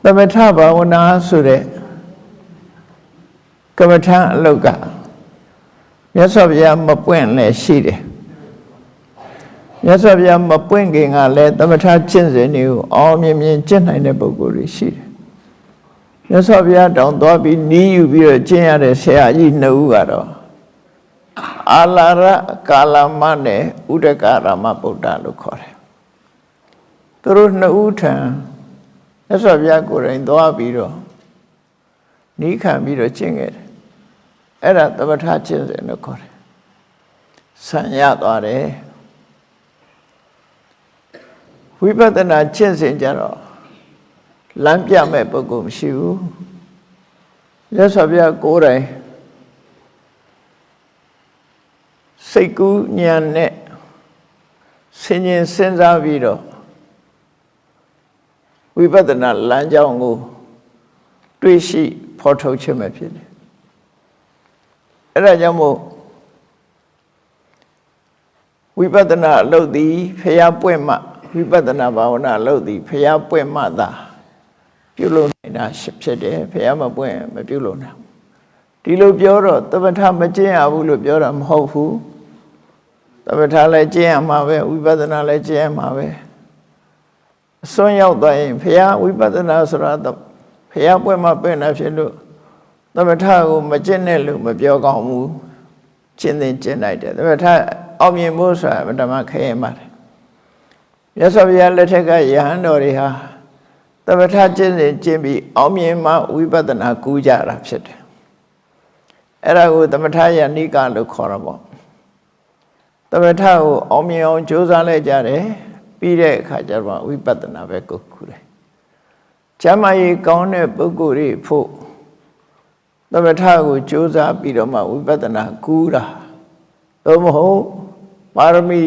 သမထဘာဝနာဆိုတဲ့ကမ္မထအလုတ်ကမြတ်စွာဘုရားမပွင့်လည်းရှိတယ်မြတ်စွာဘုရားမပွင့်ခင်ကလည်းသမထကျင့်စဉ်တွေကိုအောင်မြင်မြင်ကျင့်နိုင်တဲ့ပုဂ္ဂိုလ်တွေရှိတယ်မြတ်စွာဘုရားတောင်သွားပြီးနီးယူပြီးတော့ကျင့်ရတဲ့ဆရာကြီးနှစ်ဦးကတော့အာလာရကာလမနဲ့ဥဒကရမဗုဒ္ဓလို့ခေါ်တယ်သူတို့နှစ်ဦးထံမြတ်စွာဘုရားကိုယ်တိုင်သွားပြီးတော့နီးခံပြီးတော့ကျင့်ခဲ့တယ်အဲ့ဒါသမထကျင့်စဉ်လို့ခေါ်တယ်ဆံရသွားတယ်ဝိပဿနာကျင့်စဉ်ကြတော့လမ်းပြမဲ့ပုဂ္ဂိုလ်မရှိဘူးမြတ်စွာဘုရားကိုယ်တိုင်စိတ်ကူးဉာဏ်နဲ့ဆင်ခြင်စဉ်းစားပြီးတော့ဝိပဿနာလမ်းကြောင်းကိုတွေ့ရှိဖော်ထုတ်ခြင်းပဲဖြစ်တယ်အဲ့ဒါကြောင့်မို့ဝိပဿနာအလုပ်သည်ဖျားပွင့်မှဝိပဿနာဘာဝနာအလုပ်သည်ဖျားပွင့်မှသာပြုလုပ်နိုင်တာဖြစ်တယ်ဖျားမပွင့်မပြုလုပ်နိုင်ဒီလိုပြောတော့သမထမကျင့်ရဘူးလို့ပြောတာမဟုတ်ဘူးသမထလည်းကျင့်ရမှာပဲဝိပဿနာလည်းကျင့်ရမှာပဲအစွန်းရောက်သွားရင်ဖျားဝိပဿနာဆိုတာဖျားပွင့်မှပွင့်တာဖြစ်လို့သမထကိုမကျင့်နဲ့လို့မပြောကောင်းဘူးကျင့်သင်ကျင့်လိုက်တယ်သမထအောင်မြင်ဖို့ဆိုတာဓမ္မခဲရင်ပါတယ်မြတ်စွာဘုရားလက်ထက်ကယဟန်တော်တွေဟာသမထကျင့်စဉ်ကျင့်ပြီးအောင်မြင်မှဝိပဿနာကူးကြတာဖြစ်တယ်အဲ့ဒါကိုသမထယဏိကလို့ခေါ်တာပေါ့သမထကိုအောင်မြင်အောင်ကြိုးစားလိုက်ကြတယ်ပြီးတဲ့အခါကျတော့ဝိပဿနာပဲကိုကူတယ်ကျမ်းမာရေးကောင်းတဲ့ပုဂ္ဂိုလ်တွေဖို့သမထကိုကြိုးစားပြီးတော့မှဝိပဿနာကူးတာသို့မဟုတ်ပါရမီ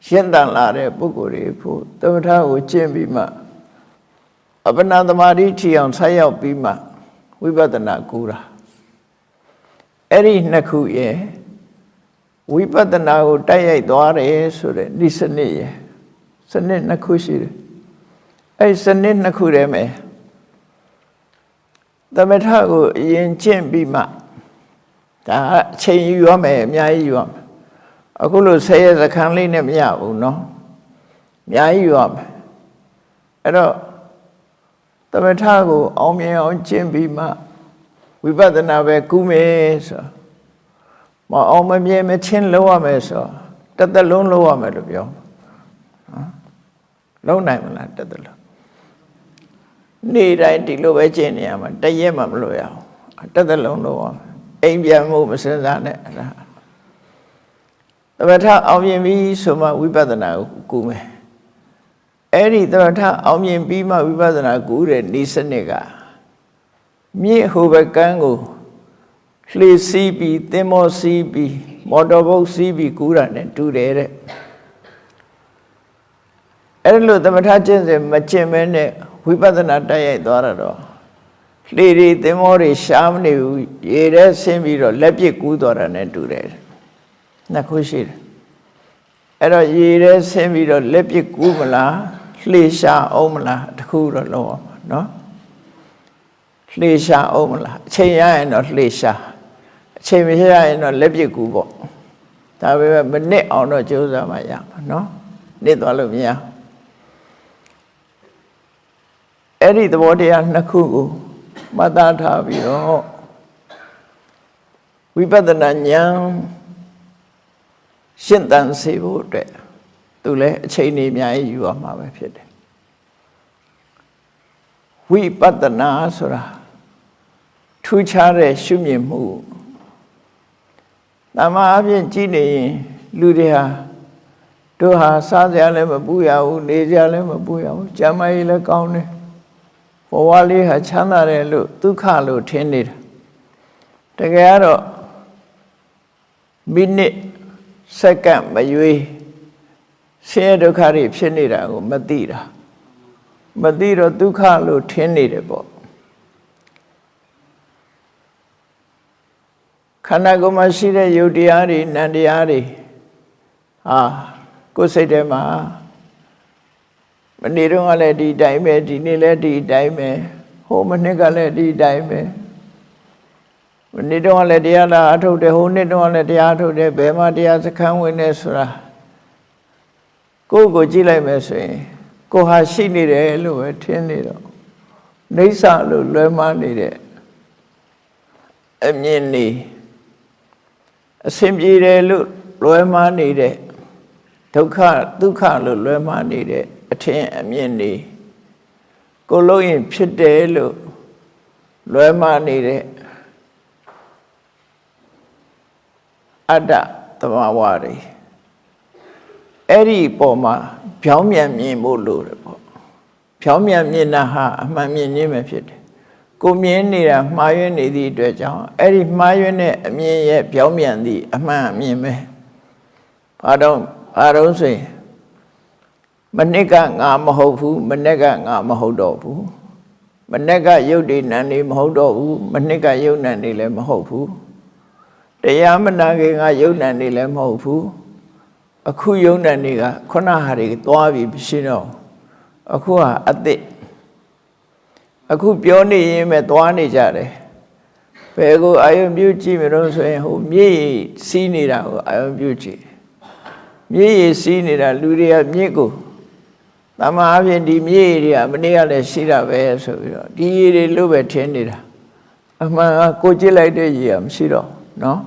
ရှင်းတန်လာတဲ့ပုဂ္ဂိုလ်တွေဖို့သမထကိုကျင့်ပြီးမှအပ္ပနာသမာဓိထီအောင်ဆက်ရောက်ပြီးမှဝိပဿနာကူးတာအဲ့ဒီနှစ်ခုရဲ့ဝိပဿနာကိုတိုက်ရိုက်သွားတယ်ဆိုတဲ့ဒီစနစ်ရဲ့စနစ်နှစ်ခုရှိတယ်အဲ့စနစ်နှစ်ခုတည်းမှာသမထကိုအရင်ကျင့်ပြီးမှဒါအချိန်ယူရမယ်အများကြီးယူရမယ်အခုလို့10ရက်စခန်းလေးနဲ့မရဘူးเนาะအများကြီးယူရမယ်အဲ့တော့သမထကိုအောင်မြင်အောင်ကျင့်ပြီးမှဝိပဿနာပဲကူးမယ်ဆိုမအောင်မမြင်မချင်းလုံးရမယ်ဆိုတစ်သက်လုံးလုံးရမယ်လို့ပြောလုံးနိုင်မလားတစ်သက်လုံးနေ့တိုင်းဒီလိုပဲကျင့်နေရမှာတရက်မှမလို့ရအောင်တစ်သက်လုံးလုံးအောင်အိမ်ပြန်မှုမစင်စားနဲ့အဲ့ဒါသမထအောင်မြင်ပြီဆိုမှဝိပဿနာကိုကူးမယ်အဲ့ဒီသမထအောင်မြင်ပြီးမှဝိပဿနာကူးတဲ့ဤစနစ်ကမြစ်ဟိုဘက်ကန်းကိုလှေစီးပြီးသင်္ဘောစီးပြီးမော်တော်ဘုတ်စီးပြီးကူးတာ ਨੇ တူတယ်တဲ့အဲ့လိုသမထကျင့်စဉ်မကျင့်မဲနဲ့ဝိပဿနာတိုက်ရိုက်သွားတော့လှေတွေသင်္ဘောတွေရှားမနေဘူးရေထဲဆင်းပြီးတော့လက်ပစ်ကူးသွားတာ ਨੇ တူတယ်နှစ်ခုရှိတယ်အဲ့တော့ရေထဲဆင်းပြီးတော့လက်ပစ်ကူးမလားလှေရှားအောင်မလားတခုတော့လုံးအောင်ပါနော်လှေရှားအောင်မလားအချိန်ရရင်တော့လှေရှားအချိန်မရရင်တော့လက်ပစ်ကူးပေါ့ဒါပေမဲ့မနစ်အောင်တော့ကြိုးစားမှရမှာနော်နစ်သွားလို့မရအဲ့ဒီသဘောတရားနှစ်ခုကိုမှတ်သားထားပြီးတော့ဝိပဿနာဉာဏ်ရှင်းတန်စေဖို့အတွက်သူလည်းအချိန်ကြီးအများကြီးယူရမှာပဲဖြစ်တယ်ဝိပဿနာဆိုတာထူးခြားတဲ့ရှုမြင်မှုတမန်အပြင်ကြည့်နေရင်လူတွေဟာတို့ဟာစားစရာလည်းမပူရဘူးနေစရာလည်းမပူရဘူးကျမ်းမာရေးလည်းကောင်းတယ်ဘဝလေးဟာချမ်းသာတယ်လို့ဒုက္ခလို့ထင်နေတာတကယ်ကတော့မိနစ်စက္ကန့်မရွေးဆင်းရဲဒုက္ခတွေဖြစ်နေတာကိုမသိတာမသိတော့ဒုက္ခလို့ထင်နေတယ်ပေါ့ ခန္ဓာကိုယ်မှာရှိတဲ့ယုတ်တရားတွေနံတရားတွေကိုယ်စိတ်ထဲမှာမနေ့တုန်းကလည်းဒီတိုင်းပဲဒီနေ့လည်းဒီတိုင်းပဲဟိုမနှစ်ကလည်းဒီတိုင်းပဲမနေ့တုန်းကလည်းတရားလာအထုတ်တယ်ဟိုနှစ်တုန်းကလည်းတရားအထုတ်တယ်ဘယ်မှာတရားစခန်းဝင်နေဆိုတာကိုယ်ကိုကြည့်လိုက်မယ်ဆိုရင်ကိုဟာရှိနေတယ်လို့ပဲထင်နေတော့နေဆာလို့လွယ်မနေတဲ့အမြင်နေအစဉ်ပြေတယ်လို့လွယ်မနေတဲ့ဒုက္ခဒုက္ခလို့လွယ်မနေတဲ့အထင်အမြင်နေကိုလို့ရင်ဖြစ်တယ်လို့လွယ်မနေတဲ့အတ္တသမဝါတွေအဲ့ဒီပေါ်မှာဖြောင်းမြန်မြင်ဖို့လိုတယ်ပေါ့ဖြောင်းမြန်မြင်တာဟာအမှန်မြင်ခြင်းပဲဖြစ်တယ်ကိုမြင်နေတာမှားယွင်းနေသည့်အတွက်ကြောင့်အဲ့ဒီမှားယွင်းတဲ့အမြင်ရဲ့ဖြောင်းမြန်သည့်အမှန်အမြင်ပဲဘာတော့ဆိုရင်မနစ်ကငါမဟုတ်ဘူးမနေ့ကငါမဟုတ်တော့ဘူးမနေ့ကယုတ်တိနံနေမဟုတ်တော့ဘူးမနှစ်ကယုတ်နံနေလည်းမဟုတ်ဘူးတရားမနာခင်ကယုတ်နံနေလည်းမဟုတ်ဘူးအခုယုံတဲ့နေ့ကခုနဟာတွေသွားပြီးမရှိတော့အခုဟာအသစ်အခုပြောနေရင်ပဲသွားနေကြတယ်ဘယ်ကိုအာယုံပြုကြည့်မလို့ဆိုရင်ဟိုမြေစီးနေတာကိုအာယုံပြုကြည့်မြေစီးနေတာလူတွေကမြေကိုတမန်အပြင်ဒီမြေတွေကမနေ့ကလည်းရှိတာပဲဆိုပြီးတော့ဒီရေတွေလို့ပဲထင်နေတာအမှန်ကိုကြည့်လိုက်တဲ့ရေကမရှိတော့နော်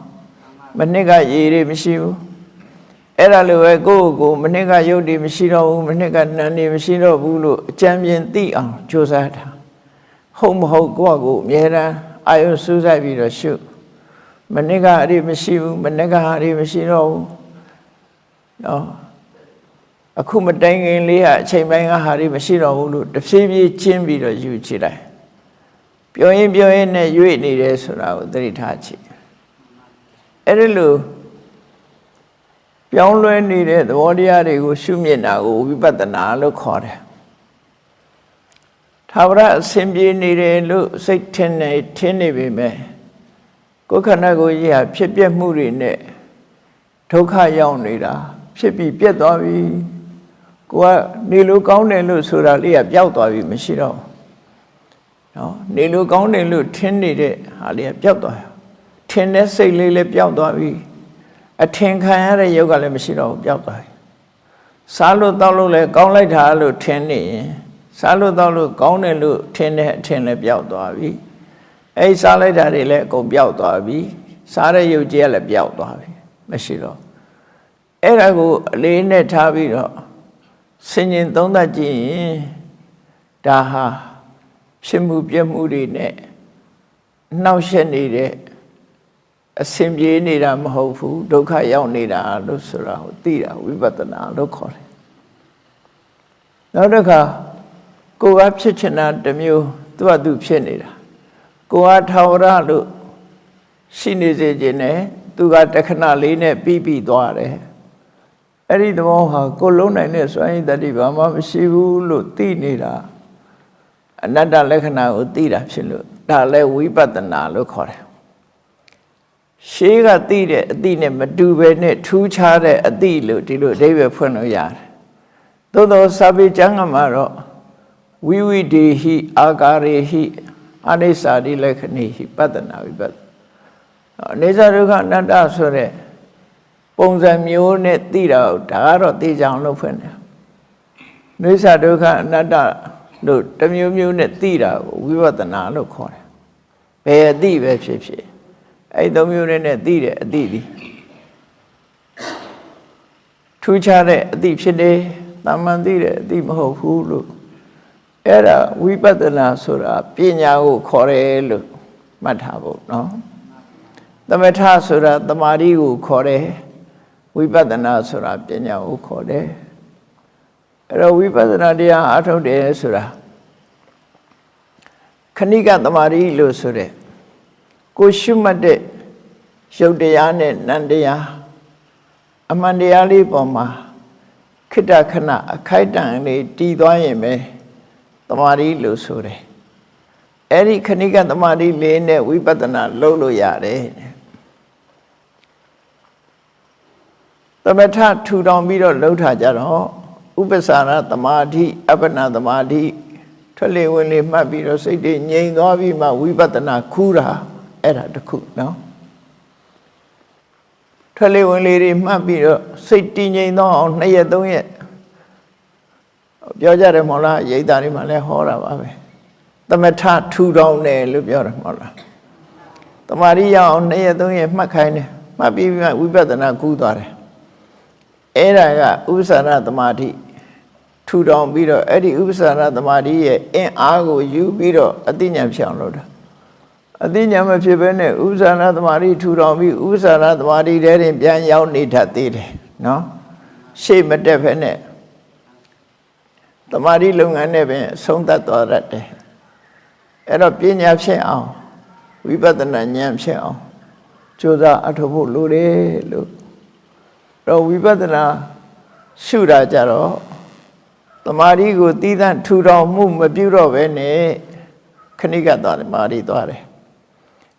မနေ့ကရေတွေမရှိဘူးအဲ့ဒါလိုပဲကိုမနေ့ကယုတ်တွေမရှိတော့ဘူးမနေ့ကနံတွေမရှိတော့ဘူးလို့အကြံပြင်းသိအောင်ကြိုးစားတာဟုတ်မဟုတ်ကိုယ့်ကိုအများအားအာယုစူးစိုက်ပြီးတော့ရှုမနေ့ကအဲ့ဒီမရှိဘူးမနေ့ကအဲ့ဒီမရှိတော့ဘူးနော်အခုမတိုင်ခင်လေးကအချိန်ပိုင်းကဟာတွေမရှိတော့ဘူးလို့တဖြည်းဖြည်းချင်းပြီးတော့ယူကြည့်လိုက်ပြောရင်နဲ့ရွေ့နေတယ်ဆိုတာကိုသတိထားကြည့်အဲ့ဒီလိုပြောင်းလဲနေတဲ့သဘောတရားတွေကိုရှုမြင်တာကိုဝိပဿနာလို့ခေါ်တယ်ထာဝရအစဉ်ပြေနေတယ်လို့စိတ်ထင်နေပေမဲ့ကိုယ်ခန္ဓာကိုယ်ကြီးဟာဖြစ်ပျက်မှုတွေနဲ့ဒုက္ခရောက်နေတာဖြစ်ပြီးပြတ်သွားပြီကိုကနေလို့ကောင်းတယ်လို့ဆိုတာလေးကပျောက်သွားပြီမရှိတော့နော်နေလို့ကောင်းတယ်လို့ထင်နေတဲ့ဟာလေးကပျောက်သွားတယ်ထင်တဲ့စိတ်လေးလည်းပျောက်သွားပြီအထင်ခံရတဲ့ယုတ်ကလည်းမရှိတော့ဘူးပျောက်သွားပြီစားလို့တောက်လို့လည်းကောင်းလိုက်တာလို့ထင်နေရင်စားလို့တောက်လို့ကောင်းတယ်လို့ထင်တဲ့အထင်လည်းပျောက်သွားပြီအဲ့စားလိုက်တာတွေလည်းအကုန်ပျောက်သွားပြီစားတဲ့ယုတ်ကြီးကလည်းပျောက်သွားပြီမရှိတော့အဲ့ဒါကိုအလေးနဲ့ထားပြီးတော့ဆင်ញင်သုံးသပ်ကြည့်ရင်ဒါဟာဖြစ်မှုပြမှုတွေနဲ့နှောက်ယှက်နေတဲ့အစဉ်ပြေနေတာမဟုတ်ဘူးဒုက္ခရောက်နေတာလို့ဆိုတာကိုသိတာဝိပဿနာလို့ခေါ်တယ်နောက်တစ်ခါကိုယ်ကဖြစ်ချင်တာတစ်မျိုးသူ့အတူဖြစ်နေတာကိုယ်ကထာဝရလို့ရှိနေစေခြင်းနဲ့သူကတခဏလေးနဲ့ပြီးသွားတယ်အဲ့ဒီသဘောဟာကိုယ်လုံးနိုင်တဲ့စွမ်းရည်တတိဘာမှမရှိဘူးလို့သိနေတာအနတ္တလက္ခဏာကိုသိတာဖြစ်လို့ဒါလည်းဝိပဿနာလို့ခေါ်တယ်ရှေးကသိတဲ့အသိနဲ့မတူပဲနဲ့ထူးခြားတဲ့အသိလို့ဒီလိုအဓိပ္ပာယ်ဖွင့်လို့ရတယ်။သို့သောစာပေကျမ်းကမှာတော့ဝိဝိဒေဟိအာကာရေဟိအနိစ္စတိလက္ခဏိဟိပတ္တနာဝိပဿနာအနေစာဒုက္ခအနတ္တဆိုတဲ့ပုံစံမျိုးနဲ့သိတာဒါကတော့သိကြအောင်လုပ်ဖွင့်တယ်။အနေစာဒုက္ခအနတ္တလို့တစ်မျိုးမျိုးနဲ့သိတာကိုဝိပဿနာလို့ခေါ်တယ်။ဘယ်အသိပဲဖြစ်ဖြစ်အဲ့သုံးမျိုးနဲ့သိတဲ့အသိဒီထူးခြားတဲ့အသိဖြစ်တယ်တာမန်သိတဲ့အသိမဟုတ်ဘူးလို့အဲ့ဒါဝိပဿနာဆိုတာပညာကိုခေါ်တယ်လို့မှတ်ထားဖို့နော်သမထဆိုတာတမာတိကိုခေါ်တယ်ဝိပဿနာဆိုတာပညာကိုခေါ်တယ်အဲ့တော့ဝိပဿနာတရားအထုတ်တယ်ဆိုတာခဏိကတမာတိလို့ဆိုတဲ့ကိုရှုမှတ်တဲ့ရုပ်တရားနဲ့နံတရားအမှန်တရားလေးပေါ်မှာခိတ္တခဏအခိုက်တန့်လေးတည်သွားရင်ပဲတမာတိလို့ဆိုတယ်အဲ့ဒီခဏိကတမာတိလေးနဲ့ဝိပဿနာလုပ်လို့ရတယ် သမထထူထောင်ပြီးတော့လှုပ်ထားကြတော့ဥပ္ပစာရသမာဓိအပ္ပနာသမာဓိထွက်လေဝင်လေမှတ်ပြီးတော့စိတ်တွေငြိမ်သွားပြီးမှဝိပဿနာခူးတာအဲ့ဒါတစ်ခုနော်ထွက်လေဝင်လေတွေမှတ်ပြီးတော့စိတ်တည်ငြိမ်သွားအောင်2ရက်3ရက်ပြောကြတယ်မဟုတ်လားရိတ်သားတွေမှာလည်းဟောတာပါပဲသမထထူထောင်တယ်လို့ပြောတယ်မဟုတ်လားတမာရီရအောင်2ရက်3ရက်မှတ်ခိုင်းတယ်မှတ်ပြီးမှဝိပဿနာကူးသွားတယ်အဲ့ဒါကဥပ္ပစာရသမာဓိထူထောင်ပြီးတော့အဲ့ဒီဥပ္ပစာရသမာဓိရဲ့အင်အားကိုယူပြီးတော့အသိဉာဏ်ဖြစ်အောင်လုပ်တာအသိဉာဏ်မဖြစ်ဘဲနဲ့ဥပ္ပစာရသမာဓိထူထောင်ပြီးဥပ္ပစာရသမာဓိထဲတင်ပြန်ရောက်နေတတ်သေးတယ်နော်ရှေ့မတက်ဘဲနဲ့သမာဓိလုပ်ငန်းနဲ့ပင်ဆုံးသက်သွားတတ်တယ်အဲ့တော့ပညာဖြစ်အောင်ဝိပဿနာဉာဏ်ဖြစ်အောင်ကြိုးစားအထောက်ဖို့လိုတယ်လို့တော့ဝိပဿနာရှုတာကြတော့သမာဓိကိုတည်တံ့ထူထောင်မှုမပြုတော့ဘဲနဲ့ခဏိကသွားတယ်မာဓိသွားတယ်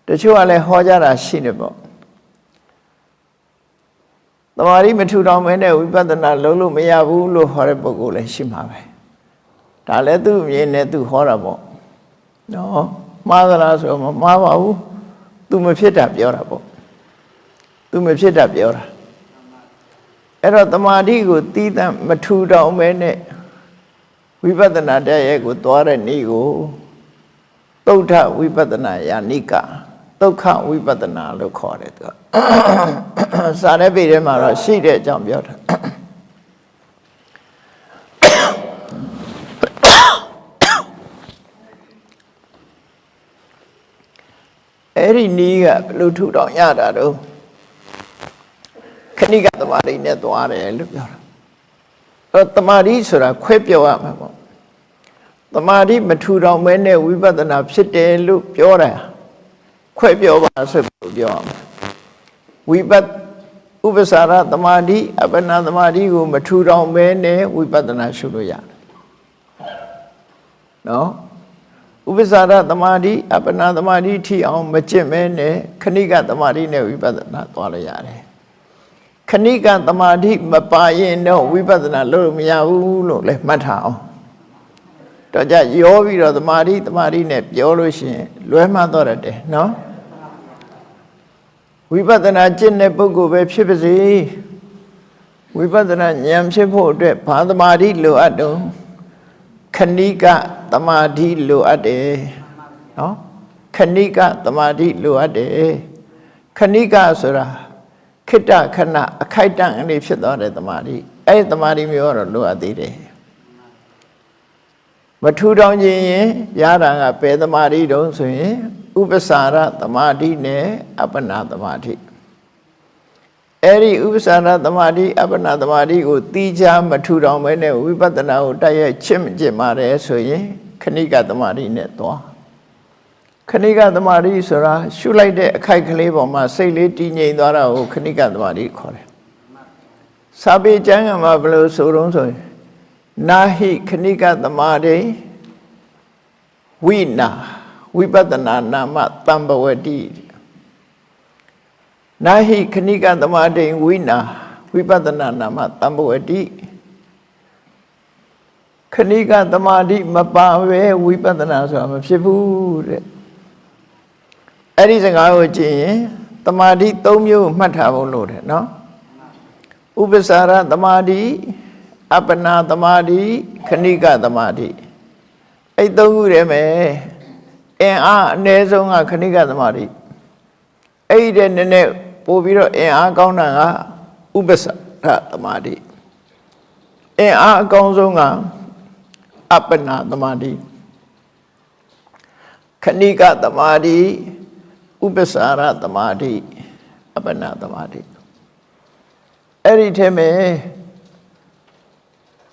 တချို့ကလည်းဟောကြတာရှိနေပေါ့သမာဓိမထူထောင်မဲနဲ့ဝိပဿနာလုံးလို့မရဘူးလို့ဟောတဲ့ပုဂ္ဂိုလ်လည်းရှိမှာပဲဒါလည်းသူ့အမြင်နဲ့သူဟောတာပေါ့နော်မှားသလားဆိုမမှားပါဘူးသူမဖြစ်တာပြောတာပေါ့သူမဖြစ်တာပြောတာအဲ့တော့သမာဓိကိုတည်တံ့မထူထောင်မဲနဲ့ဝိပဿနာတရားကိုသွားတဲ့နေ့ကိုသုဒ္ဓဝိပဿနာယာနိကဒုက္ခဝိပဿနာလို့ခေါ်တယ်သူကစာတဲ့ပေထဲမှာတော့ရှိတဲ့အကြောင်းပြောတာအဲ့ဒီနည်းကဘယ်လိုထူထောင်ရတာတော့ခဏိကသမာဓိနဲ့သွားတယ်လို့ပြောတာအဲ့သမာဓိဆိုတာခွဲပြောရမှာပေါ့သမာဓိမထူထောင်မဲနဲ့ဝိပဿနာဖြစ်တယ်လို့ပြောတာခွဲပြောပါဆိုလို့ပြောရမှာဝိပဿဥပ္ပစာရသမာဓိအပ္ပနာသမာဓိကိုမထူထောင်မဲနဲ့ဝိပဿနာရှုလို့ရတယ်နော်ဥပ္ပစာရသမာဓိအပ္ပနာသမာဓိထိအောင်မကျင့်မဲနဲ့ခဏိကသမာဓိနဲ့ဝိပဿနာသွားလို့ရတယ်ခဏိကသမာဓိမပါရင်တော့ဝိပဿနာလုပ်လို့မရဘူးလို့လည်းမှတ်ထားအောင်တော့ကြရောပြီးတော့သမာဓိနဲ့ပြောလို့ရှိရင်လွဲမှားတော့တယ်နော်ဝိပဿနာကျင့်တဲ့ပုဂ္ဂိုလ်ပဲဖြစ်ပါစေဝိပဿနာဉာဏ်ဖြစ်ဖို့အတွက်ဘာသမာဓိလိုအပ်တော့ခဏိကသမာဓိလိုအပ်တယ်နော်ခဏိကသမာဓိလိုအပ်တယ်ခဏိကဆိုတာခိတ္တခဏအခိုက်တန့်အနေဖြစ်သွားတဲ့သမာဓိအဲ့ဒီသမာဓိမျိုးတော့လိုအပ်သေးတယ်မထူထောင်ခြင်းရင်ရတာကဘယ်သမာဓိတုံးဆိုရင်ဥပ္ပစာရသမာဓိနဲ့အပ္ပနာသမာဓိအဲ့ဒီဥပ္ပစာရသမာဓိအပ္ပနာသမာဓိကိုတီးခြားမထူထောင်မဲနဲ့ဝိပဿနာကိုတိုက်ရိုက်ချင့်ကျင့်ပါတယ်ဆိုရင်ခဏိကသမာဓိနဲ့သွားခဏိကသမာဓိဆိုတာရှုလိုက်တဲ့အခိုက်ကလေးပေါ်မှာစိတ်လေးတည်ငြိမ်သွားတာကိုခဏိကသမာဓိခေါ်တယ်စာပေကျမ်းကမှာဘယ်လိုဆိုတော့ဆိုရင်နာဟိခဏိကသမာဓိဝိနာဝိပဿနာနာမတံပဝတိနာဟိခဏိကသမာဓိဝိနာဝိပဿနာနာမတံပဝတိခဏိကသမာဓိမပါပဲဝိပဿနာဆိုတာမဖြစ်ဘူးတဲ့အဲ့ဒီစကားကိုကြည့်ရင်သမာဓိ၃မျိုးမှတ်ထားဖို့လိုတယ်နော်ဥပ္ပစာရသမာဓိအပ္ပနာသမာဓိခဏိကသမာဓိအဲ့၃ခုတည်းမယ်အင်အားအနည်းဆုံးကခဏိကသမာဓိအဲ့ဒီနည်းနည်းပို့ပြီးတော့အင်အားကောင်းတာကဥပ္ပစာရသမာဓိအင်အားအကောင်းဆုံးကအပ္ပနာသမာဓိခဏိကသမာဓိဥပ္ပစာရသမာဓိအပ္ပနာသမာဓိအဲ့ဒီထဲမှာ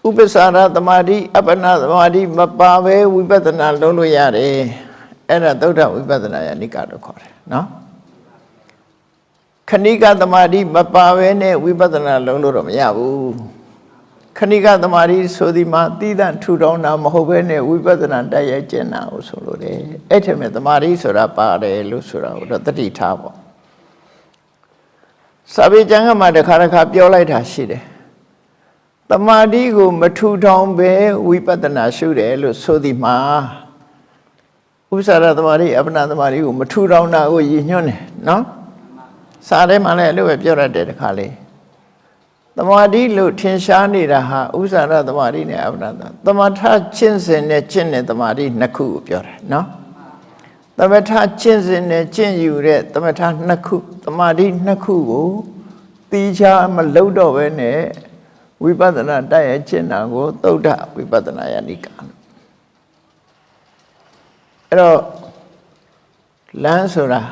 ဥပ္ပစာရသမာဓိအပ္ပနာသမာဓိမပါဘဲဝိပဿနာလုပ်လို့ရတယ်အဲ့ဒါသုဒ္ဓဝိပဿနာယာနိကလို့ခေါ်တယ်နော်ခဏိကသမာဓိမပါဘဲနဲ့ဝိပဿနာလုပ်လို့တော့မရဘူးခဏိကသမာဓိဆိုဒီမှာတည်တံ့ထူထောင်တာမဟုတ်ဘဲနဲ့ဝိပဿနာတိုက်ရိုက်ကျင့်တာကိုဆိုလို့တယ်အဲ့ထက်မဲ့သမာဓိဆိုတာပါတယ်လို့ဆိုတာကိုတော့တတိထားပေါ့ စာပေကျမ်းကမှတစ်ခါတစ်ခါပြောလိုက်တာရှိတယ်တမာတိကိုမထူထောင်ပဲဝိပဿနာရှုတယ်လို့ဆိုသည်မှာဥပ္ပစာရတမာတိအပ္ပနာတမာတိကိုမထူထောင်တာကိုရည်ညွှန်းတယ်နော်စာထဲမှာလည်းအဲ့လိုပဲပြောရတယ်တခါလေးတမာတိလို့ထင်ရှားနေတာဟာဥပ္ပစာရတမာတိနဲ့အပ္ပနာသမထကျင့်စဉ်နဲ့ကျင့်တဲ့တမာတိနှစ်ခုကိုပြောတယ်နော်သမထကျင့်စဉ်နဲ့ကျင့်ယူတဲ့သမထနှစ်ခုတမာတိနှစ်ခုကိုတီးခြားမလုပ်တော့ဘဲနဲ့ဝိပဿနာတိုက်ရဲ့ကျင့်တာကိုသုဒ္ဓဝိပဿနာယနိကာအဲ့တော့လမ်းဆိုတာ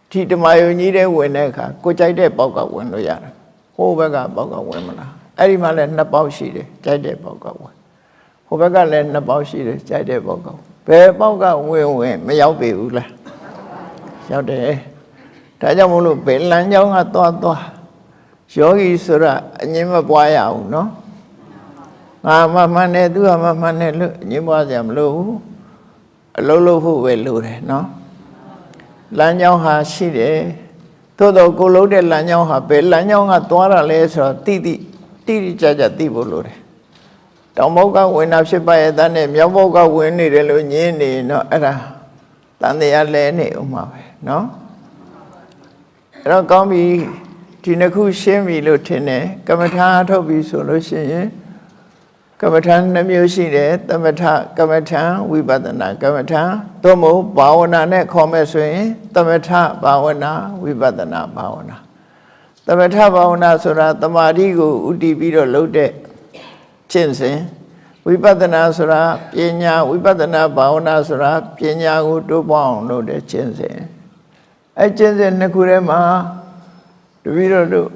ဒီဓမ္မယုံကြီးတဲ့ဝင်တဲ့အခါကိုကြိုက်တဲ့ပေါက်ကဝင်လို့ရတယ်ဟိုဘက်ကပေါက်ကဝင်မလားအဲ့ဒီမှာလည်းနှစ်ပေါက်ရှိတယ်ကြိုက်တဲ့ပေါက်ကဝင်ဟိုဘက်ကလည်းနှစ်ပေါက်ရှိတယ်ကြိုက်တဲ့ပေါက်ကဘယ်ပေါက်ကဝင်မရောက်ပြီဘူးလားရောက်တယ်ဒါကြောင့်မို့လို့ဘယ်လမ်းကြောင်းကသွားယောဂီဆိုတာအငြင်းမပွားရအောင်နော်ငါမှန်တယ်သူကမှန်တယ်လို့အငြင်းပွားကြမလို့အလုံးလို့ဖို့ပဲလို့တယ်နော်လမ်းကြောင်းဟာရှိတယ်သို့တော့ကိုလုံးတဲ့လမ်းကြောင်းဟာဘယ်လမ်းကြောင်းကသွားတာလဲဆိုတော့တိကျသိဖို့လို့တယ်တောင်ဘက်ကဝင်တာဖြစ်ပါရဲ့တန်းနဲ့မြောက်ဘက်ကဝင်နေတယ်လို့ညင်းနေတော့အဲ့ဒါတန်တရားလဲနေဦးမှာပဲနော်အဲ့တော့ကောင်းပြီဒီနှစ်ခုရှင်းပြီလို့ထင်တယ်ကမ္မထာအထုတ်ပြီဆိုလို့ရှိရင်ကမ္မထာနှမျိုးရှိတယ်သမထကမ္မထာဝိပဿနာကမ္မထာသို့မဟုတ်ဘာဝနာနဲ့ခေါ်မယ်ဆိုရင်သမထဘာဝနာဝိပဿနာဘာဝနာသမထဘာဝနာဆိုတာတမာတိကိုဥတည်ပြီးတော့လုပ်တဲ့ကျင့်စဉ်ဝိပဿနာဆိုတာပညာဝိပဿနာဘာဝနာဆိုတာပညာကိုတိုးပေါင်းလုပ်တဲ့ကျင့်စဉ်အဲကျင့်စဉ်နှစ်ခုထဲမှာတပည့်တော်တို့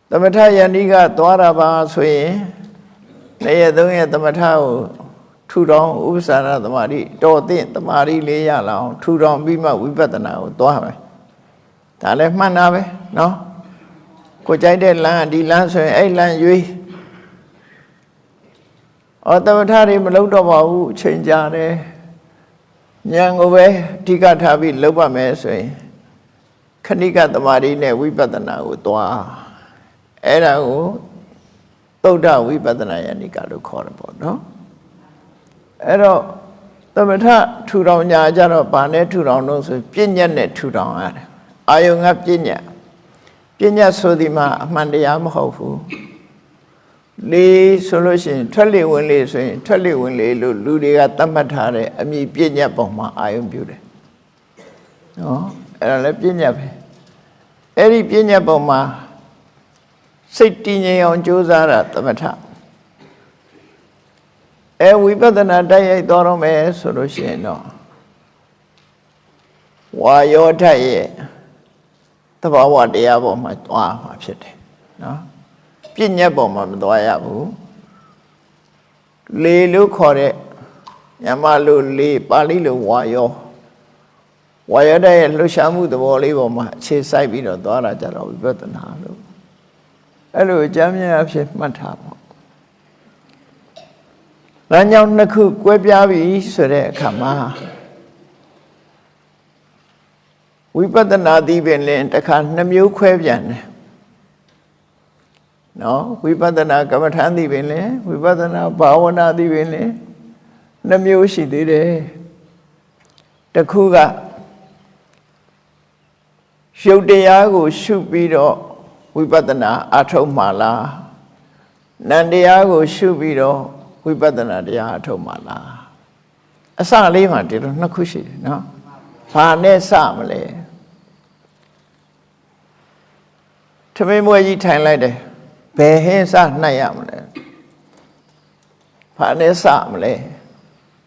သမထယန္တိကသွားတာပါဆိုရင်2ရက်3ရက်သမထကိုထူထောင်ဥပ္ပစာရသမာဓိတော်သင့်သမာဓိလေးရလာအောင်ထူထောင်ပြီးမှဝိပဿနာကိုသွားမယ်ဒါလည်းမှန်တာပဲနော်ကိုကြိုက်တဲ့လမ်းဒီလမ်းဆိုရင်အဲ့လမ်းရွေးသမထတွေမလုပ်တော့ပါဘူးအချိန်ကြာတယ်ဉာဏ်ကိုပဲအဓိကထားပြီးလုပ်ပါမယ်ဆိုရင်ခဏိကသမာဓိနဲ့ဝိပဿနာကိုသွားအဲ့ဒါကိုသုဒ္ဓဝိပဿနာယန္တိကလို့ခေါ်တယ်ပေါ့နော်အဲ့တော့သမထထူထောင်ညာကြတော့ဗာနဲ့ထူထောင်လို့ဆိုပြဉ္ညတ်နဲ့ထူထောင်ရတယ်အာယုံကပြဉ္ညတ်ဆိုဒီမှာအမှန်တရားမဟုတ်ဘူးလေဆိုလို့ရှိရင်ထွက်လေဝင်လေဆိုရင်ထွက်လေဝင်လေလို့လူတွေကသတ်မှတ်ထားတဲ့အမည်ပြဉ္ညတ်ပုံမှာအာယုံပြုတယ်နော်အဲ့ဒါလည်းပြဉ္ညတ်ပဲအဲ့ဒီပြဉ္ညတ်ပုံမှာစိတ်တည်ငြိမ်အောင်ကြိုးစားတာသမထဝိပဿနာတိုက်ရိုက်သွားတော့မယ်ဆိုလို့ရှိရင်တော့ဝါယောဓာတ်ရဲ့သဘာဝတရားပေါ်မှာသွားမှာဖြစ်တယ်နော်ပြဉ္ညတ်ပေါ်မှာမသွားရဘူးလေလို့ခေါ်တဲ့မြန်မာလိုလေပါဠိလိုဝါယောဓာတ်ရဲ့လှူရှားမှုသဘောလေးပေါ်မှာအခြေစိုက်ပြီးတော့သွားတာကြတော့ဝိပဿနာလို့အဲ့လိုအကြမ်းမြင်အဖြစ်မှတ်ထားပေါ့။လမ်းကြောင်းနှစ်ခုကွဲပြားပြီဆိုတဲ့အခါမှာဝိပဿနာသည်ပင်လင်တစ်ခါနှစ်မျိုးခွဲပြန်တယ်။နော်ဝိပဿနာကမ္မထာသည်ပင်လင်ဝိပဿနာဘာဝနာသည်ပင်လင်နှစ်မျိုးရှိသေးတယ်။တစ်ခုကရုပ်တရားကိုရှုပြီးတော့ဝိပဿနာအထုတ်မှလားနံတရားကိုရှုပြီးတော့ဝိပဿနာတရားအထုတ်မှလားအစလေးမှာဒီလိုနှစ်ခုရှိတယ်နော်ဘာနဲ့စမလဲထမင်းမွေးကြီးထိုင်လိုက်တယ်ဘယ်ဟင်းစနှိုက်ရမလဲဘာနဲ့စမလဲ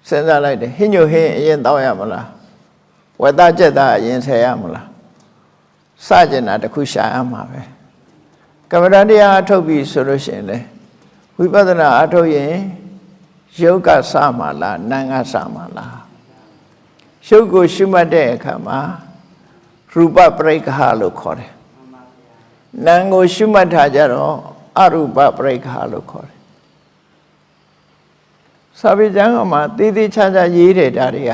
စဉ်းစားလိုက်တယ်ဟင်းညိုဟင်းအရင်တောက်ရမလားဝက်သားကြက်သားအရင်ဆယ်ရမလားစကြင်တာတစ်ခုရှာရမှာပဲကမ္မဋ္ဌာန်းတရားအထုတ်ပြီဆိုလို့ရှိရင်လေဝိပဿနာအထုတ်ရင်ရုပ်ကစမှာလားနာမ်ကစမှာလားရုပ်ကိုရှုမှတ်တဲ့အခါမှာရူပပရိက္ခလို့ခေါ်တယ်နာမ်ကိုရှုမှတ်ထားကြတော့အရူပပရိက္ခလို့ခေါ်တယ်စာပေကျမ်းမှာသေးသေးချာချာရေးတယ်ဒါတွေက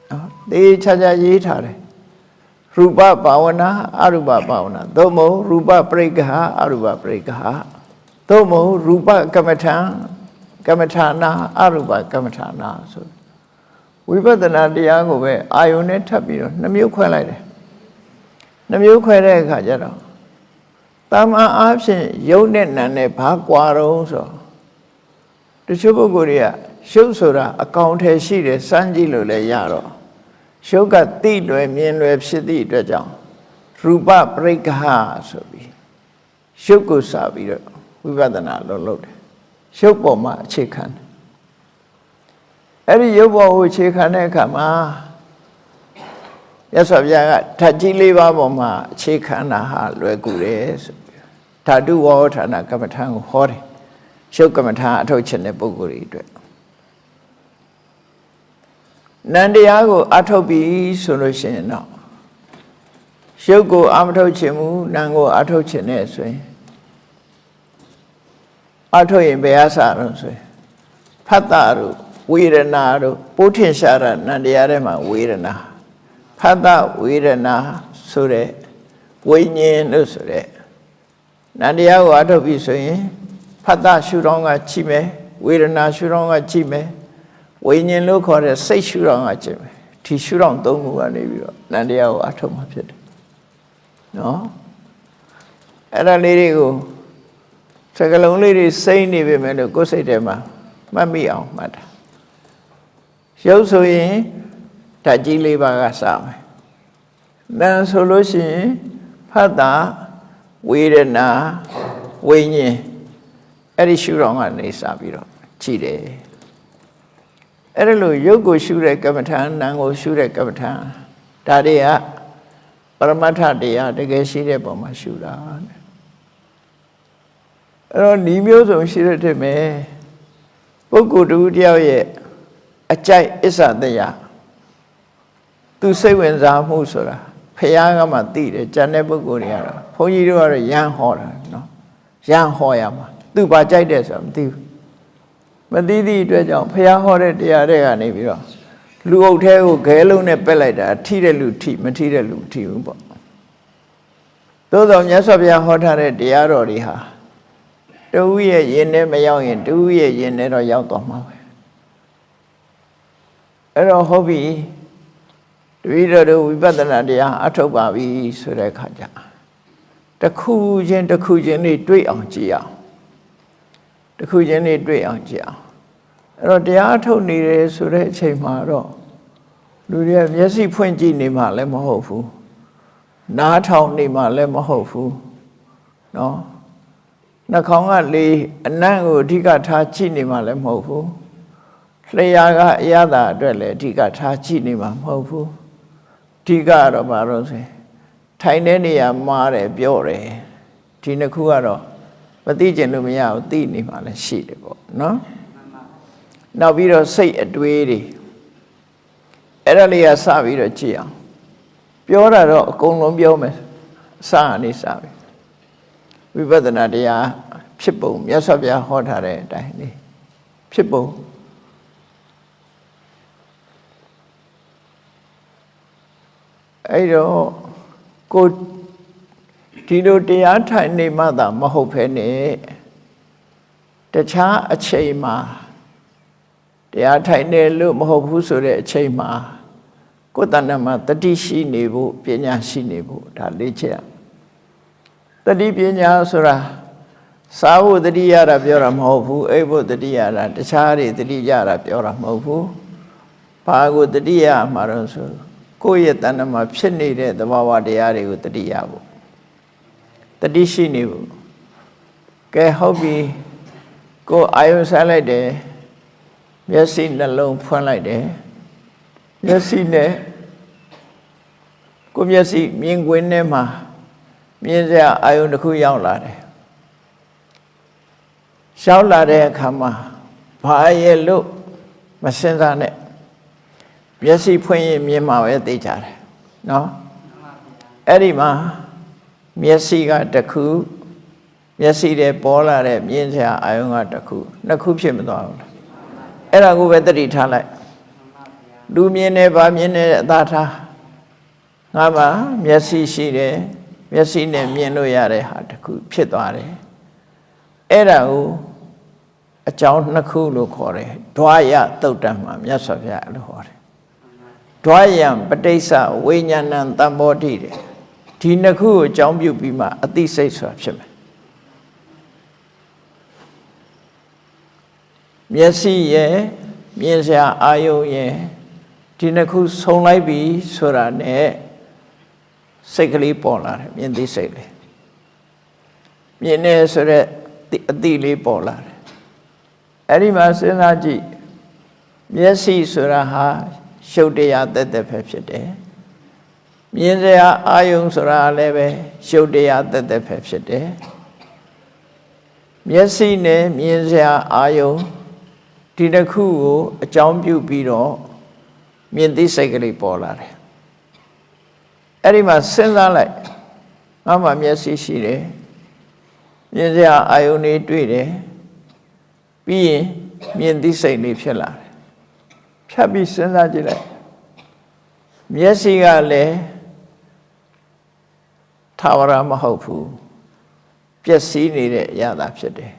နော်သေးချာချာရေးထားတယ် Rupa Bhavana, Arupa Bhavana. Domo, Rupa Prekaha, Arupa Prekaha. Domo, Rupa Kamatana, Arupa Kamatana. So, Vipassana Diagove, Ayone Tapiro, Namu Qualide. Namu Quare Kajaro. Tama option, Yonet Nane Paquaro. So, the Chubuguria, Shusura, account has she the Sanjilo Le Yaro. Shoga Tidwe, Mienweb Sidi Dajang. Rupa Prekaha, so be. Shoku Sabi, Vipassana load. Shopoma chicken. Every yobo chicken kama. Yes, of Yaga, Tajili Baboma, chicken, aha, Regures, Tadu water, and a Kamatang hori. Shokamata, Tochin, a Buguri. Nandiago, Atobi, solution now. Shoko Amatochimu, Nango Atochineswe. Ato in Beasaron, Pataru, Wiranaro, Putin Shara, Nandiarema, Wirana. Pata, Wirana, Sure, Winyin, Lusure. Nandiago Atobi Soy, Pata Shuronga Chime, Wirana Shuronga Chime, Winyin look or a say Shuronga Chime, Tishuron Domu and Nandiago Atomapit. No? And a lady go. Sagalonly saying women to go say them, Mammy out, matter. Show so in Tajili Bagasam. Then solution, Pata, Wirana, Winnie, Erishurong and Nisabiro, Chide. Erelu, Yogo Shure Kamatan, Nango Shure Kamatan, Tadia, Paramata dea, the Gashide Boma Shura. Nimio don't see it to me. Boku do ye. A chai is at the ya. To say when Zamusura, Payanga Mati, Janebuguria, for you are a young horror, no? Young Hoyama. Do by Jades of Div. But Didi Dredge, Paya Horror, the Area Naviro. Lu Otego, Galune Pelada, Tidalu tea, material tea. Those of Yasabia Hotare, the Aroriha. တူရဲ့ရင်ထဲမရောက်ရင်တူရဲ့ရင်ထဲတော့ရောက်သွားမှာပဲအဲ့တော့ဟုတ်ပြီတပည့်တော်တို့ဝိပဿနာတရားအထုတ်ပါပြီဆိုတဲ့အခါကျတစ်ခုချင်းလေးတွေ့အောင်ကြည့်အောင်တစ်ခုချင်းလေးတွေ့အောင်ကြည့်အောင်အဲ့တော့တရားအထုတ်နေတယ်ဆိုတဲ့အချိန်မှာတော့လူတွေမျက်စိဖွင့်ကြည့်နေမှလည်းမဟုတ်ဘူးနားထောင်နေမှလည်းမဟုတ်ဘူးနော်နှာခေါင်းကလေအနံ့ကိုအဓိကထားကြည့်နေမှလည်းမဟုတ်ဘူးလျှာကအရသာအတွက်လည်းအဓိကထားကြည့်နေမှမဟုတ်ဘူးအဓိကတော့ဘာလို့ဆိုထိုင်တဲ့နေရာမှားတယ်ပြောတယ်ဒီနှစ်ခုကတော့မသိကျင်လို့မရဘူးသိနေမှလည်းရှိတယ်ပေါ့နော်နောက်ပြီးတော့စိတ်အတွေးတွေအဲ့ဒါလေးကစပြီးတော့ကြည့်အောင်ပြောတာတော့အကုန်လုံးပြောမယ်အစအနေစပြီဝိပဿနာတရားဖြစ်ပုံမြတ်စွာဘုရားဟောထားတဲ့အတိုင်းနေဖြစ်ပုံအဲ့တော့ကိုဒီလိုတရားထိုင်နေမှသာမဟုတ်ဘဲနဲ့တခြားအချိန်မှာတရားထိုင်နေလို့မဟုတ်ဘူးဆိုတဲ့အချိန်မှာကိုယ်တဏ္ဍမှာတတိရှိနေဖို့ပညာရှိနေဖို့ဒါလေးချက်တတိပညာဆိုတာစာဝတ္တိရတာပြောတာမဟုတ်ဘူးအိဘုတ္တိရတာတခြားတွေတတိရတာပြောတာမဟုတ်ဘူးဘာကိုတတိရမှာတော့ဆိုကိုယ့်ရဲ့တဏ္ဍမှာဖြစ်နေတဲ့သဘာဝတရားတွေကိုတတိရဖို့တတိရှိနေဖို့ကဲဟုတ်ပြီကိုအာယုစားလိုက်တယ်မျက်စိနှလုံးဖွင့်လိုက်တယ်မျက်စိနဲ့ကိုမျက်စိမြင်ကွင်းထဲမှာမြင်စရာအာယုတစ်ခုရောက်လာတယ်ရောက်လာတဲ့အခါမှာဘာရဲ့လို့မစင်စားနဲ့မျက်စိဖွင့်ရင်မြင်မှာပဲသိကြတယ်နော်အဲ့ဒီမှာမျက်စိကတစ်ခုမျက်စိထဲပေါ်လာတဲ့မြင်စရာအာယုကတစ်ခုနှစ်ခုဖြစ်မသွားဘူးအဲ့ဒါကိုပဲသတိထားလိုက်လူမြင်နေဗာမြင်နေတဲ့အသာထား ငါမှာမျက်စိရှိတယ်မျက်စိနဲ့မြင်လို့ရတဲ့ဟာတစ်ခုဖြစ်သွားတယ်အဲ့ဒါကိုအကြောင်းနှစ်ခုလို့ခေါ်တယ်ဒွါယသုတ်တံမှာမြတ်စွာဘုရားလို့ခေါ်တယ်ဒွါယံပဋိစ္စဝိညာဏံတမ္ဘောဓိတယ်ဒီနှစ်ခုကိုအကြောင်းပြုပြီးမှအသိစိတ်ဆိုတာဖြစ်မယ်မျက်စိရဲ့မြင်စရာအာယုံရဲ့ဒီနှစ်ခုဆုံလိုက်ပြီဆိုတာနဲ့စိတ်ကလေးပေါ်လာတယ်မြင်သိစိတ်လေးမြင်နေဆိုတဲ့အသိလေးပေါ်လာတယ်အဲ့ဒီမှာစဉ်းစားကြည့်မျက်စိဆိုတာဟာရှုပ်တရားတက်တက်ပဲဖြစ်တယ်မြင်စရာအာယုံဆိုတာလည်းပဲရှုပ်တရားတက်တက်ပဲဖြစ်တယ်မျက်စိနဲ့မြင်စရာအာယုံဒီတစ်ခုကိုအကြောင်းပြုပြီးတော့မြင်သိစိတ်ကလေးပေါ်လာတယ်အဲ့ဒီမှာစဉ်းစားလိုက်ငါမှမျက်စိရှိတယ်မြင်စရာအာယုန်တွေတွေ့တယ်ပြီးရင်မြင်သိစိတ်လေးဖြစ်လာတယ်ဖြတ်ပြီးစဉ်းစားကြည့်လိုက်မျက်စိကလည်းထာဝရမဟုတ်ဘူးပျက်စီးနေတဲ့အရာသာဖြစ်တယ်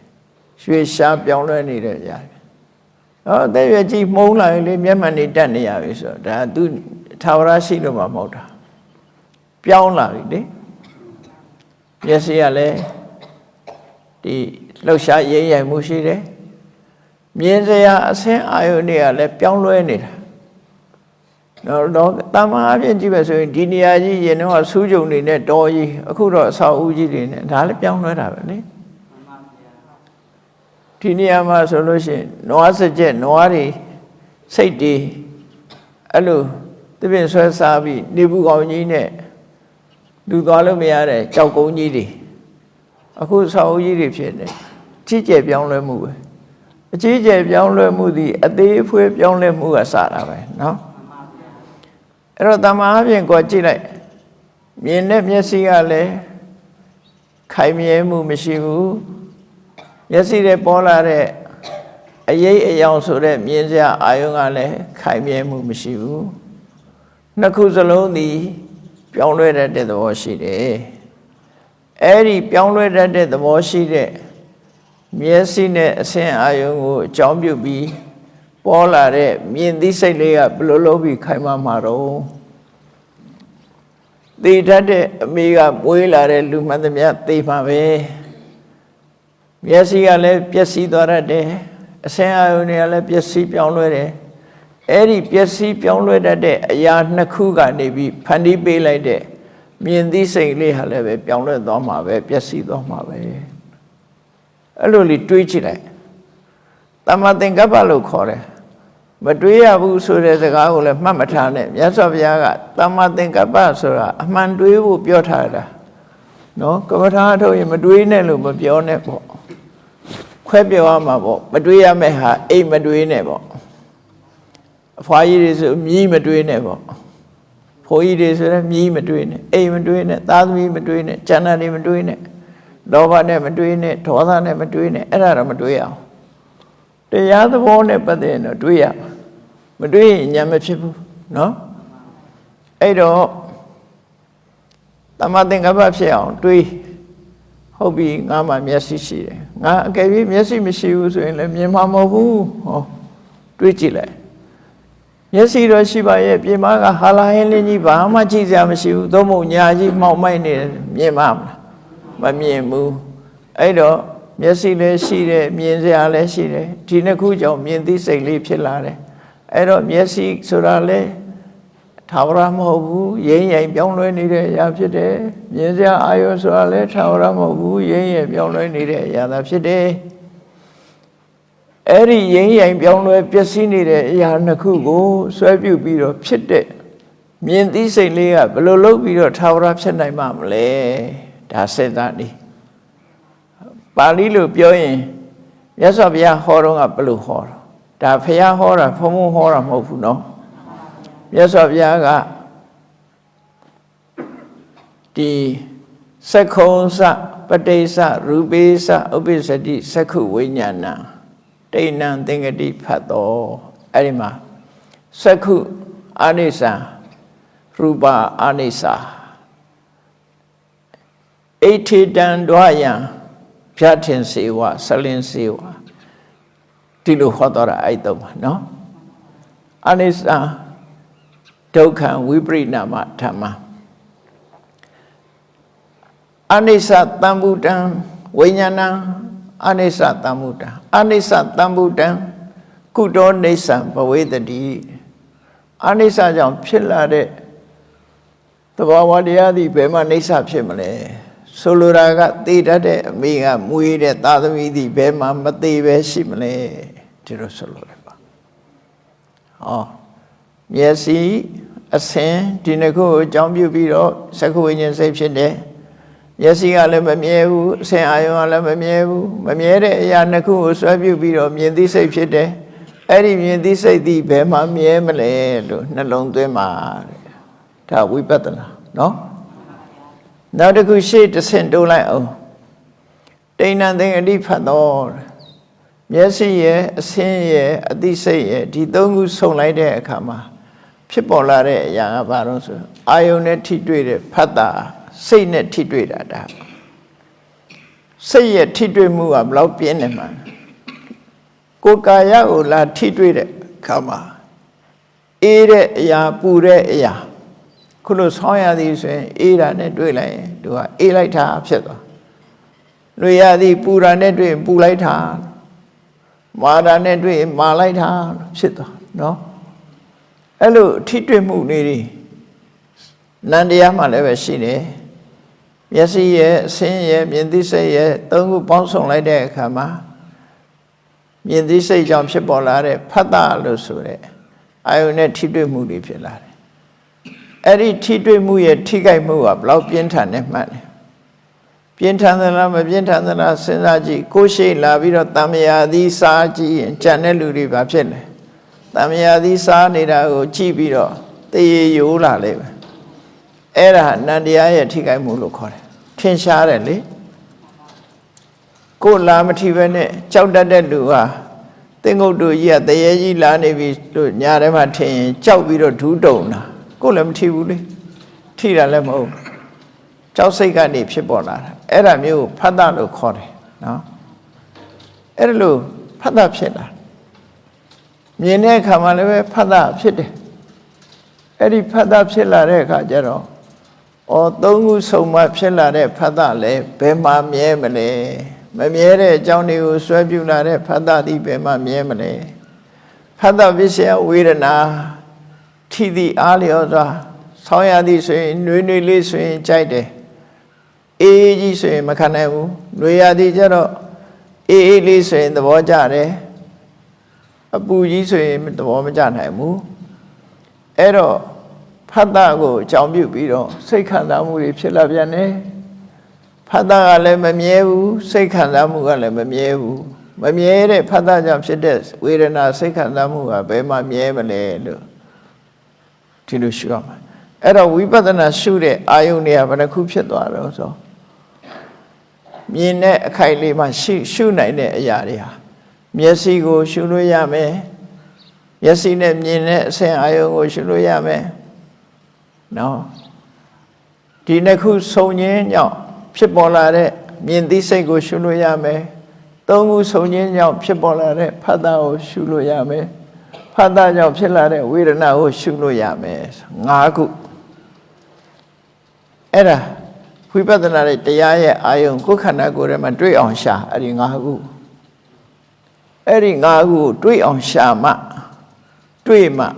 ရွှေရှားပြောင်းလဲနေတဲ့အရာတဲ့ရွယ်ကြီးမှုံးလာရင်လေမျက်မှန်နေတက်နေရပြီဆိုတော့ဒါသူထာဝရရှိလို့မှမဟုတ်တာပြောင်းလာပြီလေမျက်စိကလည်းဒီလှုပ်ရှားရိပ်ရိုက်မှုရှိတယ်မြင်စရာအဆင်းအာယုန်တွေကလည်းပြောင်းလဲနေတာတော့တမန်အပြင်ကြည့်ပဲဆိုရင်ဒီနေရာကြီးရင်တော့ဆူးကြုံနေနဲ့တော်ကြီးအခုတော့အဆောက်အဦကြီးတွေနဲ့ဒါလည်းပြောင်းလဲတာပဲလေဒီနေရာမှာဆိုလို့ရှိရင်နွားစကြက်နွားတွေစိတ်တွေအဲ့လိုသဖြင့်ဆွဲစားပြီးနေဘူးကောင်ကြီးနဲ့လူသွားလို့မရတဲ့ကြောက်ကုန်းကြီးတွေအခုဆောက်အဦကြီးတွေဖြစ်နေကြီးကျယ်ပြောင်းလဲမှုပဲအကြီးကျယ်ပြောင်းလဲမှုသည်အသေးအဖွေးပြောင်းလဲမှုကစတာပဲเนาะအဲ့တော့တမန်အပြင်ကိုကြည့်လိုက်မြင်တဲ့မျက်စိကလည်းခိုင်မြဲမှုမရှိဘူးမျက်စိနဲ့ပေါ်လာတဲ့အရေးအယောင်ဆိုတဲ့မြင်စရာအာယုံကလည်းခိုင်မြဲမှုမရှိဘူးနှစ်ခုစလုံးသည်ပြောင်းလဲတတ်တဲ့သဘောရှိတယ်အဲ့ဒီပြောင်းလဲတတ်တဲ့သဘောရှိတဲ့မျက်စိနဲ့အဆင်းအာယုံကိုအကြောင်းပြုပြီးပေါ်လာတဲ့မြင်သိစိတ်လေးကဘယ်လိုလုပ်ပြီးခိုင်မာမှာတော့သိတတ်တဲ့အမိကမွေးလာတဲ့လူမှန်သမျှသိမှာပဲမျက်စိကလည်းပျက်စီးသွားတတ်တယ်အဆင်းအာယုန်တွေကလည်းပျက်စီးပြောင်းလဲတယ်အဲ့ဒီပျက်စီးပြောင်းလဲတတ်တဲ့အရာနှစ်ခုကနေပြီးဖန်တီးပေးလိုက်တဲ့မြင်သိစိတ်လေးဟာလည်းပဲပြောင်းလဲသွားမှာပဲပျက်စီးသွားမှာပဲအဲ့လိုလေးတွေးကြည့်လိုက်တမ္မာသင်္ကပ္ပလို့ခေါ်တယ်မတွေးရဘူးဆိုတဲ့စကားကိုလည်းမှတ်မထားနဲ့မြတ်စွာဘုရားကတမ္မာသင်္ကပ္ပဆိုတာအမှန်တွေးဖို့ပြောထားတာနော်ကမ္မထာထုတ်ရင်မတွေးနဲ့လို့မပြောနဲ့ပေါ့ခွဲပြောရမှာပေါ့မတွေးရမယ့်ဟာအိမ်မတွေးနဲ့ပေါ့အဖွားကြီးတွေဆိုမြည်မတွေးနဲ့ပေါ့ဖိုးကြီးတွေဆိုလည်းမြည်မတွေးနဲ့အိမ်မတွေးနဲ့သားသမီးမတွေးနဲ့ကျန်တာတွေမတွေးနဲ့လောဘနဲ့မတွေးနဲ့ဒေါသနဲ့မတွေးနဲ့အဲ့ဒါတော့မတွေးအောင်တရားသဘောနဲ့ပတ်သက်ရင်တော့တွေးရမတွေးရင်ဉာဏ်မဖြစ်ဘူးနော်အဲ့တော့တမ္မာသင်္ကပ္ပဖြစ်အောင်တွေးဟုတ်ပြီငါမှမျက်စိရှိတယ်ငါအကယ်၍မျက်စိမရှိဘူးဆိုရင်လည်းမြင်မှာမဟုတ်ဘူးဟောတွေးကြည့်လိုက်မျက်စိတော့ရှိပါရဲ့ပြင်မကဟာလာဟင်းလင်းကြီးဘာမှကြည့်စရာမရှိဘူးသို့မဟုတ်ညာကြီးမှောက်မိုက်နေမြင်မှာမမြင်ဘူးအဲ့တော့မျက်စိလည်းရှိတယ်မြင်စရာလည်းရှိတယ်ဒီနှစ်ခုကြောင့်မြင်သိစိတ်လေးဖြစ်လာတယ်အဲ့တော့မျက်စိဆိုတာလည်းထာဝရမဟုတ်ဘူးရိမ့်ရိုင်ပြောင်းလဲနေတဲ့အရာဖြစ်တယ်မြင်စရာအာယုဆိုတာလည်းထာဝရမဟုတ်ဘူးရိမ့်ရိုင်ပြောင်းလဲနေတဲ့အရာသာဖြစ်တယ်အဲ့ဒီရိမ့်ရိုင်ပြောင်းလဲပျက်စီးနေတဲ့အရာနှစ်ခုကိုဆွဲပြုတ်ပြီးတော့ဖြစ်တဲ့မြင်သိစိတ်လေးကဘယ်လိုလုပ်ပြီးတော့ထာဝရဖြစ်နိုင်မှာမလဲဒါစဉ်းစားနေပါဠိလိုပြောရင်မြတ်စွာဘုရားဟောတော့ကဘယ်လိုဟောတာဒါဘုရားဟောတာဘုံဘုံဟောတာမဟုတ်ဘူးနော်မြတ်စွာဘုရားကဒီသက္ခုံစပတိစ္စရူပိစ္စဥပ္ပစ္စတိသက္ခုဝိညာဏဒိဋ္ဌံသင်္ကတိဖတ်တော်အဲ့ဒီမှာသက္ခုအာနိစ္စ rupa anisa Etidan Dwayan Pyatin Sewa Salin Sewa Tilu Hodora Aitom no Anisa Dokhan Vibrinama Tama Anisa Tambudan Vinyana Anisa Tamuda Anisa Tambudan Kudo Nisan Pawedadi Anisa Jam Pilade The Bawadiadi Bema Nisa Pimale Soluraga Tita Miga Muide Tadamidi Bema Mative Simile Tiro Solureba. Oh, yes, a sin, Dinaco, Jambu Biro, Sakuinian Saption Day. Yes, I am a mew, say I am a mew, Mamere Yanaku, Swabu Biro, Mindi Saption Day. Eddie Mindi say the Bema Miemale, Nalong de Mar. We better no? Now the good shade the send do like oh. They nothing a deep at all. Yes, ye, a sin ye, a say ye, the don't so like that, come. People are young barons. I own a tea dread, pata, say net tea dread at that. Say a tea dread move up, loud pianman. Go kaya or la tea dread, come. Eat it, ya, pure, ya. Kulo soya these era netway do a elita upset. Luya the pura netway, pulaita, Mada netway, malaita, sit. No? Hello, Titwe Mooney. Nandiama never seen it. Yes, ye, say ye, mean this say ye, don't go bounce on like that, come. Mean this say jump ship or lare, pata lusure. I own a Titwe Mooney pillar. Every Titwe Muye, Tigai Mu up, Lau Pientan, man. Pientan the Lama, Pientan the La Senaji, Koshe, Laviro, Tamia, the Saji, and Chaneluri Bapchen. Tamia, the Sanida, Chibiro, the Yula live. Era, Nandia, Tigai Mulu, Tinsharely. Go Lamati Vene, Chowda de Lua. Tingo do ya, the Yaji Lani, Yaramatin, Chowbiro, two dona. Go lem tivuli, tira lemo. Chow say got nip shibola. Era mu, pada lo corre. No? Erlu, pada psella. Mine kamale, pada psede. Eri pada psella reka jero. O dongu so much psella re pada le, bema miemele. Mamiere, Johnny, swabula re pada di bema miemele. Pada visea, wirena. Tidi Alioza, Soya this way, Nuni Lisway, Chide, Agi sway, Macanamu, Nuya di Jero, A Lisway in the Wajare, a Buji sway, the Womajan, Ero, Padago, Jambu Biro, Sekandamu, Pilaviane, Pada Lemamievu, Sekandamu, Lemamievu, Mamiere, Padajam Sedes, Wirena, Sekandamu, Bema Miemele. Tilushama. Era Wibadana Shure, Ionia, but a coupet also. Mine Kaili, my shuna in a yaria. Miesigo, Shuluyame. Yesine, Mine, say Io, Shuluyame. No. Dinaku Sonye, no. Pipolare, Mindisego, Shuluyame. Tongu Sonye, no. Pipolare, Padao, Shuluyame. Pada job Pilare, we are now Shuluyames, Naku. Era, we better not the Yaya, Ion, Kukanago, Madrid on Sha, adding Agu. Adding Agu, 3 on Shama, 3 ma.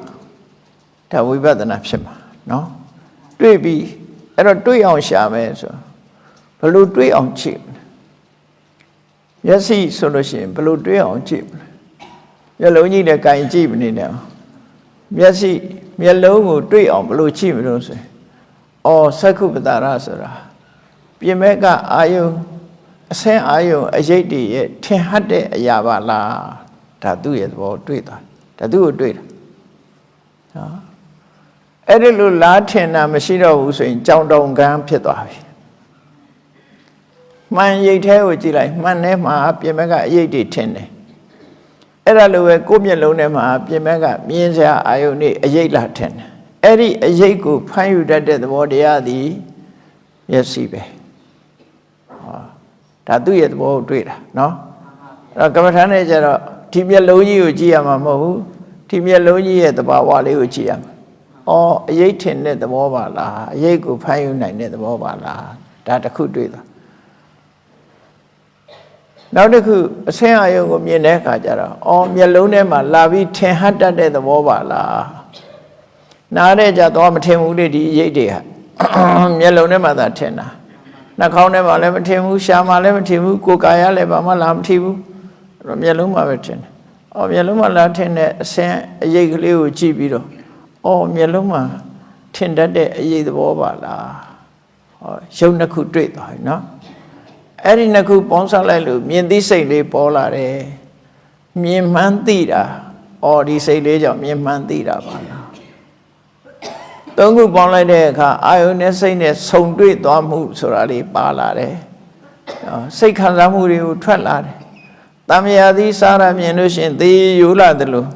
That we better not Shema, no? 3 be, era 3 on Shama, so. Blue 3 on cheap. Yes, see solution, blue 3 on cheap. Yellow need a kind cheap now. Yesi, yellow, 3 on blue cheap, or Sakubadara. Piemega, Ayo, say Ayo, a JD, 10 Yavala, Tadu it about Twitter. Tadu it. Edilu Latin, Machino was in Jondong Gam Pitavi. Man ye tell what you like, man name up, Piemega, Yedi 10. Era lo come alone, Piemega, means I only a Yay Latin. အဲ့ဒီအရေးကိုဖမ်းယူတတ်တဲ့သဘောတရားသည်မျက်စိပဲဒါသူ့ရဲ့သဘောကိုတွေ့တာနော်အဲ့တော့ကမ္မထာနဲ့ကျတော့ဒီမျက်လုံးကြီးကိုကြည့်ရမှာမဟုတ်ဘူးဒီမျက်လုံးကြီးရဲ့သဘာဝလေးကိုကြည့်ရမှာအော်အရေးထင်တဲ့သဘောပါလားအရေးကိုဖမ်းယူနိုင်တဲ့သဘောပါလားဒါတစ်ခုတွေ့သွားနောက်တစ်ခုအဆင်းအာယုံကိုမြင်တဲ့အခါကျတော့အော်မျက်လုံးထဲမှာလာပြီးထင်ဟတ်တတ်တဲ့သဘောပါလားနားတဲ့ကြတော့မထင်ဘူးလေဒီအရေးတွေဟာမျက်လုံးထဲမှာသာထင်တာနှာခေါင်းထဲမှာလည်းမထင်ဘူးရှားမှာလည်းမထင်ဘူးကိုယ်ကာယလည်းဘာမှလာမထင်ဘူးအဲ့တော့မျက်လုံးမှာပဲထင်တယ်အော်မျက်လုံးမှာလာထင်တဲ့အဆင်းအရေးကလေးကိုကြည့်ပြီးတော့အော်မျက်လုံးမှာထင်တတ်တဲ့အရေးသဘောပါလားဟောရုပ်နှစ်ခုတွေ့သွားပြီနော်အဲ့ဒီနှစ်ခုပေါင်းစပ်လိုက်လို့မြင်သိစိတ်လေးပေါ်လာတယ်မြင်မှန်းသိတာအော်ဒီစိတ်လေးကြောင့်မြင်မှန်းသိတာပါလားသုံးခုပေါင်းလိုက်တဲ့အခါအာယုန်နဲ့စိတ်နဲ့ဆုံတွေ့သွားမှုဆိုတာလေးပါလာတယ်စိတ်ခံစားမှုတွေကိုထွက်လာတယ်တမယာသီးစားရမြင်လို့ရှိရင်သေရိုးလာတယ်လို့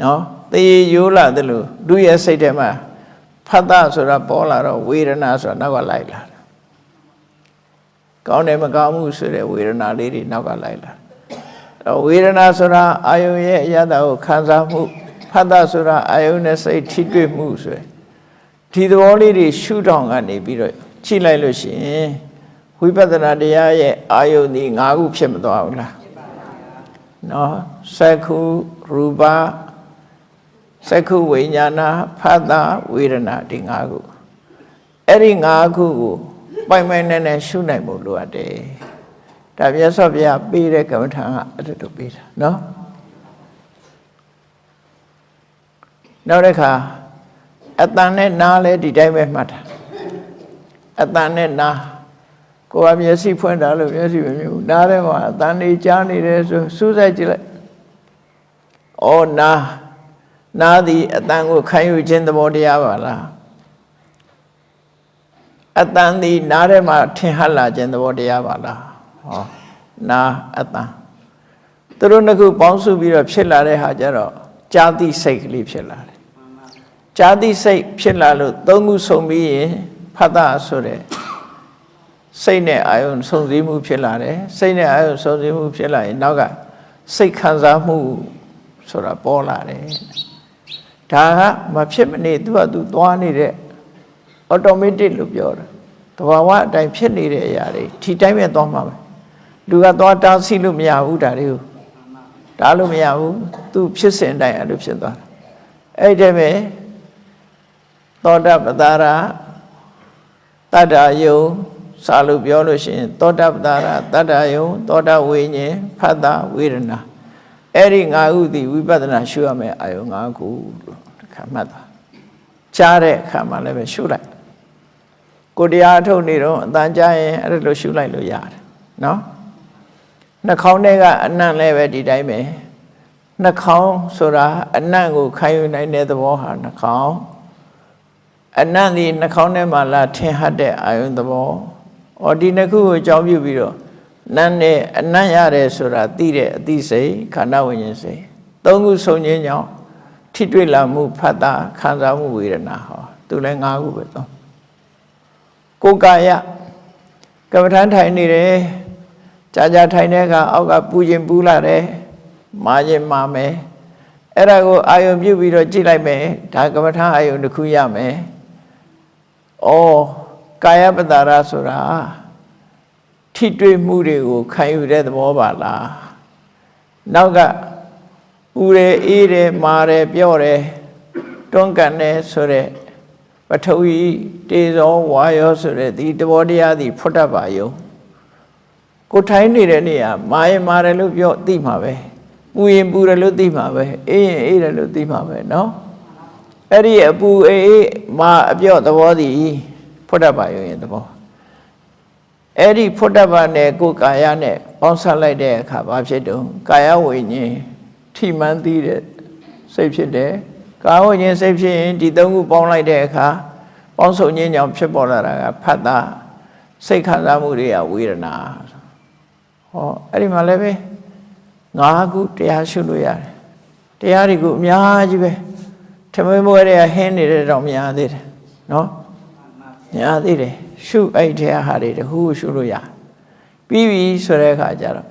နော်သေရိုးလာတယ်လို့သူ့ရဲ့စိတ်ထဲမှာဖတ်တာဆိုတာပေါ်လာတော့ဝေဒနာဆိုတာနောက်ကလိုက်လာတယ်ကောင်းတယ်မကောင်းမှုဆိုတဲ့ဝေဒနာလေးတွေနောက်ကလိုက်လာဝေဒနာဆိုတာအာယုန်ရဲ့အရသာကိုခံစားမှုဖတ်တာဆိုတာအာယုန်နဲ့စိတ်ထိတွေ့မှုဆိုဒီသဘောလေးတွေရှုထောင့်ကနေပြီးတော့ကြည့်လိုက်လို့ရှိရင်ဝိပဿနာတရားရဲ့အာယုန်ဒီ၅ခုဖြစ်မသွားဘူးလားနော်စက္ခုရူပစက္ခုဝိညာဏဖတ်တာဝေဒနာဒီ၅ခုအဲ့ဒီ၅ခုကိုပိုင်ပိုင်နဲ့ရှုနိုင်ဖို့လိုအပ်တယ်ဒါမြတ်စွာဘုရားပေးတဲ့ကမ္မထာကအဲ့ဒါတို့ပေးတာနော်နောက်တစ်ခါအတန်နဲ့နားလဲဒီတိုင်းပဲမှတ်တာအတန်နဲ့နားကိုယ်ကမျက်စိဖွင့်တာလို့မျက်စိမမြင်ဘူးနားထဲမှာအတန်နေကြားနေတယ်ဆိုစူးစိုက်ကြည့်လိုက်ဩနားသည်အတန်ကိုခံယူခြင်းသဘောတရားပါလားအတန်သည်နားထဲမှာထင်ဟပ်လာခြင်းသဘောတရားပါလားဟောနားအတန်သူတို့နှစ်ခုပေါင်းစုပြီးတော့ဖြစ်လာတဲ့ဟာကြတော့ကြာတိစိတ်ကလေးဖြစ်လာတယ်ကြာတိစိတ်ဖြစ်လာလို့သုံးခုစုံပြီးရင်ဖတ်တာဆိုတဲ့စိတ်နဲ့အာယုံစုံစည်းမှုဖြစ်လာတယ်စိတ်နဲ့အာယုံစုံစည်းမှုဖြစ်လာရင်နောက်ကစိတ်ခံစားမှုဆိုတာပေါ်လာတယ်ဒါကမဖြစ်မနေသူကသူသွားနေတဲ့ automatic လို့ပြောတာသဘာဝအတိုင်းဖြစ်နေတဲ့အရာတွေဒီတိုင်းပဲသွားမှာပဲလူကသွားတားဆီးလို့မရဘူးဒါတွေကိုတားလို့မရဘူးသူဖြစ်စဉ်တိုင်းအဲ့လိုဖြစ်သွားတာအဲ့ဒီပဲသောတပတ္တရာတတ္တယုံစာလို့ပြောလို့ရှိရင်သောတပတ္တရာတတ္တယုံသောတဝိညာဉ်ဖတ်တာဝေဒနာအဲ့ဒီ၅ခုသည်ဝိပဿနာရှုရမယ်အာယုံ၅ခုလို့ခါမှတ်တာကြားတဲ့အခါမှာလည်းပဲရှုလိုက်ကိုတရားထုတ်နေတော့အတန်ကြားရင်အဲ့လိုရှုလိုက်လို့ရတယ်နော်နှာခေါင်းထဲကအနံ့လည်းပဲဒီတိုင်းပဲနှာခေါင်းဆိုတာအနံ့ကိုခံယူနိုင်တဲ့သဘောဟာနှာခေါင်းအနံ့ဒီနှာခေါင်းထဲမှာလာထင်ဟပ်တဲ့အာယုံသဘော။ဒီနှစ်ခုကိုအကြောင်းပြုပြီးတော့နံနဲ့အနံ့ရတယ်ဆိုတာသိတဲ့အသိစိတ်ခန္ဓာဝိညာဉ်စိတ်သုံးခုစုံခြင်းကြောင့်ထိတွေ့လာမှုဖတ်တာခံစားမှုဝေဒနာဟောသူလည်း၅ခုပဲတော့ကိုယ်ကာယကမ္မထမ်းထိုင်နေတယ်ကြာထိုင်တဲ့အခါအောက်ကပူခြင်းပူလာတယ်မာခြင်းမာမယ်အဲ့ဒါကိုအာယုံပြုပြီးတော့ကြည့်လိုက်မယ်ဒါကမ္မထမ်းအာယုံတစ်ခုရမယ်ကာယပတ္တရာဆိုတာထိတွေ့မှုတွေကိုခံယူတဲ့သဘောပါလားနောက်ကဥရဲအေးတယ်မာတယ်ပြော့တယ်တွန်းကန်တယ်ဆိုတဲ့ပထဝီတေဇောဝါယောဆိုတဲ့ဒီသဘောတရားသည်ဖွတ်တတ်ပါယုံကိုထိုင်းနေတဲ့နေရာမာရင်မာတယ်လို့ပြောသိမှာပဲပူရင်ပူတယ်လို့သိမှာပဲအေးရင်အေးတယ်လို့သိမှာပဲเนาะအဲ့ဒီအပူအေးမာအပြော့သဘောသည်ဖွတ်တတ်ပါယုံရဲ့သဘောအဲ့ဒီဖွတ်တတ်ပါနဲ့ကိုယ်ကာယနဲ့ပေါင်းစပ်လိုက်တဲ့အခါဘာဖြစ်တုံးကာယဝိညာဉ်ထိမှန်းသိတဲ့စိတ်ဖြစ်တယ်ကာယဝိညာဉ်စိတ်ဖြစ်ရင်ဒီသုံးခုပေါင်းလိုက်တဲ့အခါပေါင်းစုံခြင်းကြောင့်ဖြစ်ပေါ်လာတာကဖတ်တာစိတ်ခံစားမှုတွေကဝေဒနာအဲ့ဒီမှာလည်းပဲ၅ခုတရားရှုလို့ရတယ်တရားတွေကိုအများကြီးပဲ ထမင်းပွဲတွေကဟင်းနေတဲ့တော့များသေးတယ်နော်များသေးတယ်ရှုအဲ့ထဲဟာတွေတခုရှုလို့ရပြီးပြီဆိုတဲ့အခါကျတော့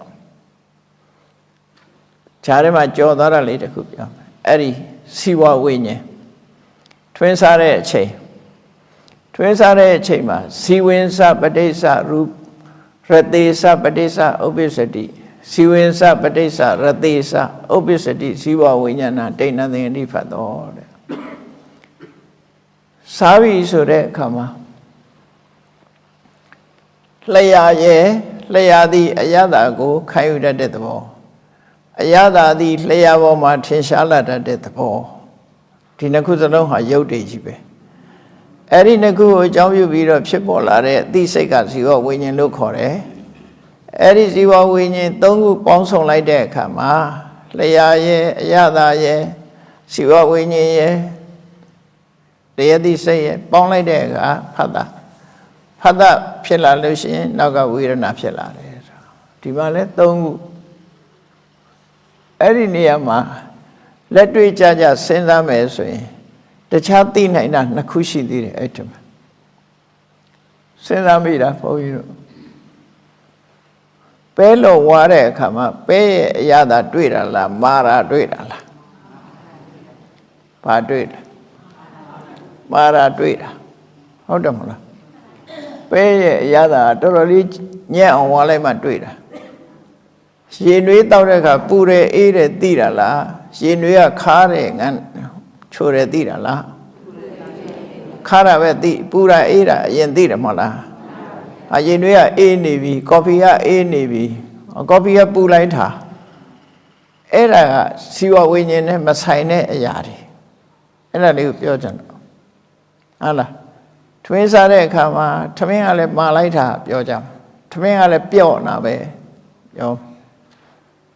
ခြားထဲမှာကြော်သွားတာလေးတခုပြောမယ်အဲ့ဒီစီဝဝိညာဉ်ထွင်းစားတဲ့အချိန်ထွင်းစားတဲ့အချိန်မှာဇီဝင်စပဋိစ္စရူရတေစပဋိစ္စဥပ္ပစ္စတိဇီဝင်စပဋိစ္စရတေစဥပ္ပစ္စတိဇီဝဝိညာဏဒိဋ္ဌသင်္တိဖတ်တော်တဲ့စားပြီဆိုတဲ့အခါမှာလျာရဲ့လျာသည်အယတာကိုခံယူတတ်တဲ့သဘောအယတာသည်လျာပေါ်မှာထင်ရှားလာတတ်တဲ့သဘောဒီနှစ်ခုစလုံးဟာယုတ်တည်ကြီးပဲအဲ့ဒီနှစ်ခုကိုအကြောင်းပြုပြီးတော့ဖြစ်ပေါ်လာတဲ့အသိစိတ်ကဇီဝဝိညာဉ်လို့ခေါ်တယ်အဲ့ဒီဇီဝဝိညာဉ်သုံးခုပေါင်းစုံလိုက်တဲ့အခါမှာလျာရဲ့အယတာရဲ့ဇီဝဝိညာဉ်ရဲ့တရားသိစိတ်ရဲ့ပေါင်းလိုက်တဲ့အခါဖတ်တာဖြစ်လာလို့ရှိရင်နောက်ကဝေဒနာဖြစ်လာတယ်ဒီမှာလဲသုံးခုအဲ့ဒီနေရာမှာလက်တွေ့ကြကြစဉ်းစားမယ်ဆိုရင်တခြားသိနိုင်တာနှစ်ခုရှိသေးတယ်အဲ့ဒီမှာစဉ်းစားမိတာဘုန်းကြီးတို့ပဲလို့ဝါတဲ့အခါမှာပဲရဲ့အရာသာတွေ့တာလားမာရာတွေ့တာလားဘာတွေ့လဲမာရာတွေ့တာဟုတ်တယ်မလားပဲရဲ့အရာသာတော်တော်လေးညံ့အောင်ဝါလိုက်မှတွေ့တာရေနွေးတောက်တဲ့အခါပူတယ်အေးတယ်သိတာလားရေနွေးကခါတယ်ငန်းချိုတယ်သိတာလားခါတာပဲသိပူတာအေးတာအရင်သိတယ်မဟုတ်လားရေနွေးကအေးနေပြီကော်ဖီကအေးနေပြီကော်ဖီကပူလိုက်တာအဲ့ဒါကဇီဝဝိညာဉ်နဲ့မဆိုင်တဲ့အရာတွေအဲ့ဒါလေးကိုပြောကြတယ်ဟုတ်လားထွင်းစားတဲ့အခါမှာထမင်းကလည်းမာလိုက်တာပြောကြထမင်းကလည်းပြော့နာပဲပြော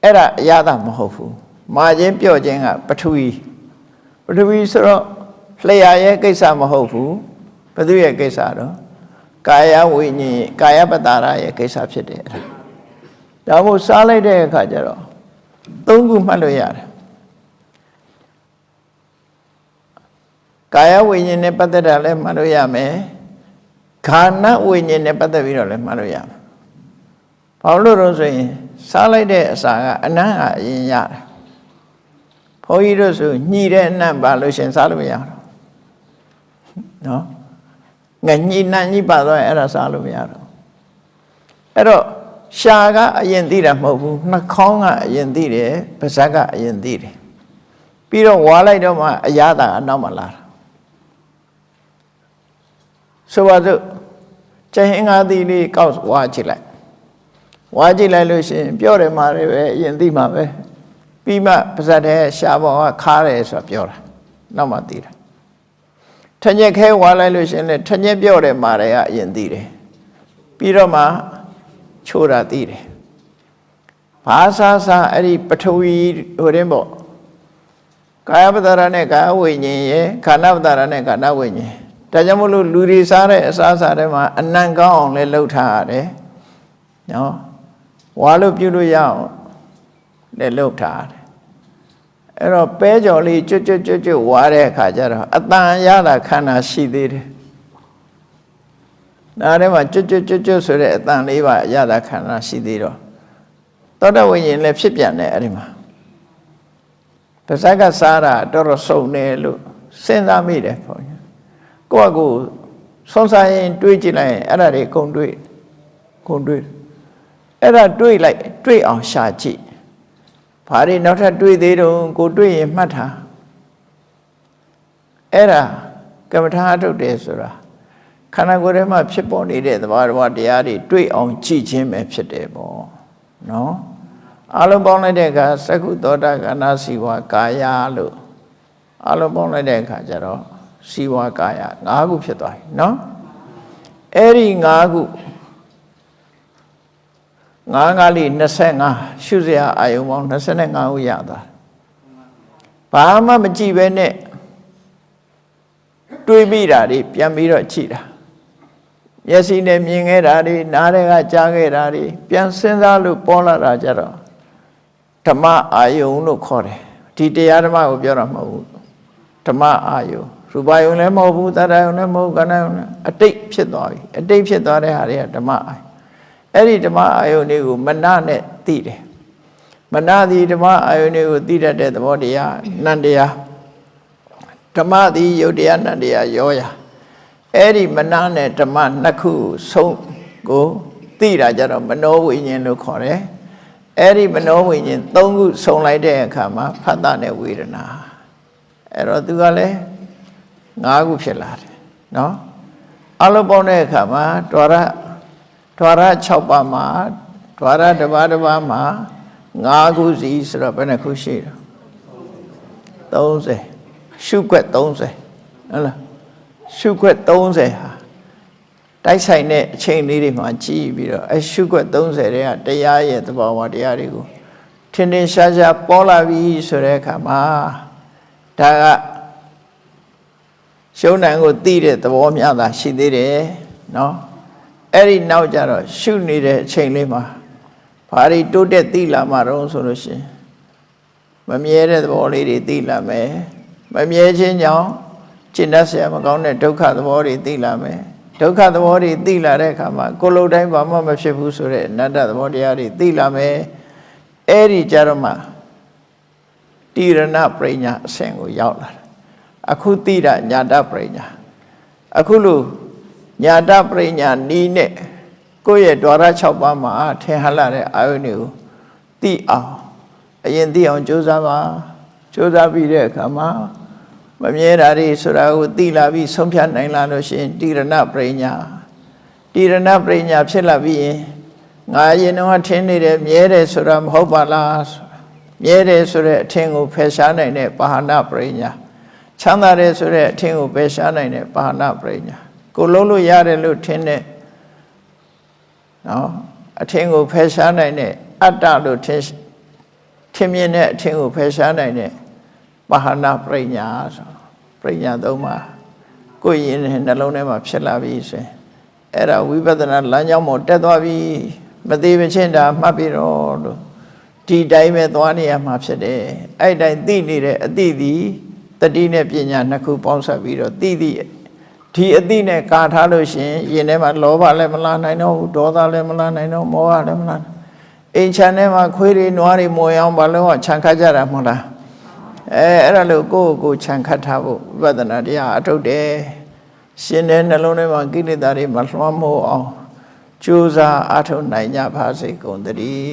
အဲ့ဒါအရသာမဟုတ်ဘူးမာခြင်းပြော့ခြင်းကပထဝီဆိုတော့လျှာရဲ့ကိစ္စမဟုတ်ဘူးဘယ်သူရဲ့ကိစ္စတော့ကာယဝိညာဉ်ကာယပတ္တာရရဲ့ကိစ္စဖြစ်တယ်အဲ့ဒါမို့စားလိုက်တဲ့အခါကျတော့သုံးခုမှတ်လို့ရတယ်ကာယဝိညာဉ်နဲ့ပတ်သက်တာလည်းမှတ်လို့ရမယ်ခန္ဓာဝိညာဉ်နဲ့ပတ်သက်ပြီးတော့လည်းမှတ်လို့ရမယ်ဘာလို့လို့ဆိုရင်စားလိုက်တဲ့အစာကအနံ့ကအရင်ရတယ်ဘုန်းကြီးတို့ဆိုညှိတဲ့အနံ့ပါလို့ရှင်စားလို့မရတော့နော်ငါညှိနှံ့ညှိပါတော့အဲ့ဒါစားလို့မရတော့အဲ့တော့ရှာကအရင်သိတာမဟုတ်ဘူးနှာခေါင်းကအရင်သိတယ်ပါးစပ်ကအရင်သိတယ်ပြီးတော့ဝါလိုက်တော့မှအရသာအနောက်မှလာတာဆိုပါစို့ကျဟင်္ဂါသီလေးကောက်ဝါကြည့်လိုက်လို့ရှိရင်ပြောတယ်မှာလည်းပဲအရင်သိမှာပဲပြီးမှပါးစပ်ထဲရှားပေါ်ကခါတယ်ဆိုတာပြောတာနောက်မှသိတာထညက်ခဲဝါလိုက်လို့ရှိရင်လည်းထညက်ပြောတယ်မှာလည်းအရင်သိတယ်ပြီးတော့မှချိုးတာသိတယ်ဘာစားအဲ့ဒီပထဝီဟိုတင်းပေါ့ကာယပတ္တရာနဲ့ကာယဝိညာဉ်ရဲ့ခန္ဓာပတ္တရာနဲ့ခန္ဓာဝိညာဉ်ဒါကြောင့်မလို့လူတွေစားတဲ့အစားအစာတွေမှာအနံ့ကောင်းအောင်လည်းလုပ်ထားရတယ်နော်ဝါလို့ပြုလို့ရအောင်လည်းလုပ်ထားရတယ်အဲ့တော့ပဲကြော်လေးကျွတ်ဝါတဲ့အခါကျတော့အတန်ရတာခန္ဓာရှိသေးတယ်ဒါထဲမှာကျွတ်ဆိုတဲ့အတန်လေးပါရတာခန္ဓာရှိသေးတော့သောတဝိညာဉ်လည်းဖြစ်ပြန်တယ်အဲ့ဒီမှာပါးစပ်ကစားတာတော်တော်စုံတယ်လို့စဉ်းစားမိတယ်ဘုန်းကြီးကိုယ့်အကူဆုံးစားရင်တွေးကြည့်လိုက်ရင်အဲ့ဒါတွေကုန်တွေးအဲ့ဒါတွေးအောင်ရှာကြည့်ဘာတွေနောက်ထပ်တွေးသေးတော့ကိုတွေးရင်မှတ်ထားအဲ့ဒါကမ္မထာအထုတ်တယ်ဆိုတာခန္ဓာကိုယ်ထဲမှာဖြစ်ပေါ်နေတဲ့သဘာဝတရားတွေတွေးအောင်ကြည့်ခြင်းပဲဖြစ်တယ်ပေါ့နော်အလုံးပေါင်းလိုက်တဲ့အခါသက္ကုသောတာကနာစီဝါကာယလို့အလုံးပေါင်းလိုက်တဲ့အခါကျတော့စီဝါကာယ၅ခုဖြစ်သွားပြီနော်အဲ့ဒီ၅ခု၅လေး25ရှုစရာအာယုံပေါင်း25ခုရသွားဘာမှမကြည့်ပဲနဲ့တွေးမိတာတွေပြန်ပြီးတော့ကြည့်တာမျက်စိနဲ့မြင်ခဲ့တာတွေနားထဲကကြားခဲ့တာတွေပြန်စဉ်းစားလို့ပေါ်လာတာကြတော့ဓမ္မအာယုံလို့ခေါ်တယ်ဒီတရားဓမ္မကိုပြောတာမဟုတ်ဘူး ဓမ္မအာယုရူပယုံလည်းမဟုတ်ဘူးသတ္တယုံလည်းမဟုတ်ခန္ဓာယုံလည်းအတိတ်ဖြစ်သွားပြီအတိတ်ဖြစ်သွားတဲ့ဟာတွေကဓမ္မအာယုအဲ့ဒီဓမ္မအာယုတွေကိုမနနဲ့သိတယ်မနသည်ဓမ္မအာယုတွေကိုသိတတ်တဲ့သဘောတရားနန္တရားဓမ္မသည်ယုတ်တရားနန္တရားရောရာအဲ့ဒီမနနဲ့ဓမ္မနှစ်ခုဆုံးကိုသိတာကြတော့မနောဝိညာဉ်လို့ခေါ်တယ်အဲ့ဒီမနောဝိညာဉ်၃ခုဆုံးလိုက်တဲ့အခါမှာဖတ်တာနဲ့ဝေဒနာအဲ့တော့သူကလည်း၅ခုဖြစ်လာတယ်နော်အလုံးပေါင်းတဲ့အခါမှာဒွါရ6ပါးမှာဒွါရတစ်ပါးမှာ5ခုစီဆိုတော့ဘယ်နှခုရှိတယ်30ရှုခွက်30ဟုတ်လားရှုခွက်30ဟာတိုက်ဆိုင်တဲ့အချိန်လေးတွေမှာကြည့်ပြီးတော့ရှုခွက်30တွေကတရားရဲ့သဘောဝတရားတွေကိုထင်ထင်ရှားရှားပေါ်လာပြီဆိုတဲ့အခါမှာဒါကရှုံးနိုင်ကိုသိတဲ့သဘောများတာရှိသေးတယ်နော်အဲ့ဒီနောက်ကြတော့ရှုနေတဲ့အချိန်လေးမှာဘာတွေတိုးတက်သိလာမှာတော့ဆိုလို့ရှိရင်မမြဲတဲ့သဘောလေးတွေသိလာမယ်မမြဲခြင်းကြောင့်ကျင့်တတ်เสียမကောင်းတဲ့ဒုက္ခသဘောတွေသိလာမယ်ဒုက္ခသဘောတွေသိလာတဲ့အခါမှာကိုယ်လုံးတိုင်းဘာမှမဖြစ်ဘူးဆိုတဲ့အနတ္တသဘောတရားတွေသိလာမယ်အဲ့ဒီကြတော့မှတိရဏပရိညာအဆင့်ကိုရောက်လာတယ်အခုသိတာညာတပရိညာအခုလို့ညာတပရိညာနီးနဲ့ကိုယ့်ရဲ့ဒွါရ6ပါးမှာထင်ဟလာတဲ့အာယုန်တွေကိုသိအောင်အရင်သိအောင်ကြိုးစားပါကြိုးစားပြီးတဲ့အခါမှာမမြဲတာတွေဆိုတာကိုသိလာပြီးဆုံးဖြတ်နိုင်လာလို့ရှိရင်တိရဏပရိညာဖြစ်လာပြီးရင်ငါရင်တော့ထင်နေတယ်မြဲတယ်ဆိုတာမဟုတ်ပါလားမြဲတယ်ဆိုတဲ့အထင်ကိုဖယ်ရှားနိုင်တဲ့ပါဟနာပရိညာချမ်းသာတယ်ဆိုတဲ့အထင်ကိုဖယ်ရှားနိုင်တဲ့ပါဟနာပရိညာကိုလုံးလို့ရတယ်လို့ထင်တဲ့နော်အထင်ကိုဖယ်ရှားနိုင်တဲ့အတ္တလို့ထင်မြင်တဲ့အထင်ကိုဖယ်ရှားနိုင်တဲ့ပါဟနာပရိညာဆိုပရိညာသုံးပါကိုယ်ရင်နဲ့နှလုံးထဲမှာဖြစ်လာပြီဆိုရင်အဲ့ဒါဝိပဿနာလမ်းကြောင်းပေါ်တက်သွားပြီမသေးမချင်းတာမှတ်ပြီးတော့လို့ဒီတိုင်းပဲသွားနေရမှာဖြစ်တယ်အဲ့တိုင်းသိနေတဲ့အသိသည်တတိနဲ့ပညာနှစ်ခုပေါင်းစပ်ပြီးတော့သိဒီအသိနဲ့ကာထားလို့ရှင်ရင်ထဲမှာလောဘလည်းမလာနိုင်တော့ဘူးဒေါသလည်းမလာနိုင်တော့မောဟလည်းမလာအိမ်ချမ်းထဲမှာခွေးတွေနွားတွေမွေအောင်ဘာလို့ခြံခတ်ကြတာမဟုတ်လားအဲ့ဒါလို့ကိုယ့်ကိုခြံခတ်ထားဖို့ဝိပဿနာတရားအထုတ်တယ်ရှင်တဲ့နှလုံးထဲမှာကိလေသာတွေမလွှမ်းမိုးအောင်ကြိုးစားအထုတ်နိုင်ကြပါစေကုန်သတည်း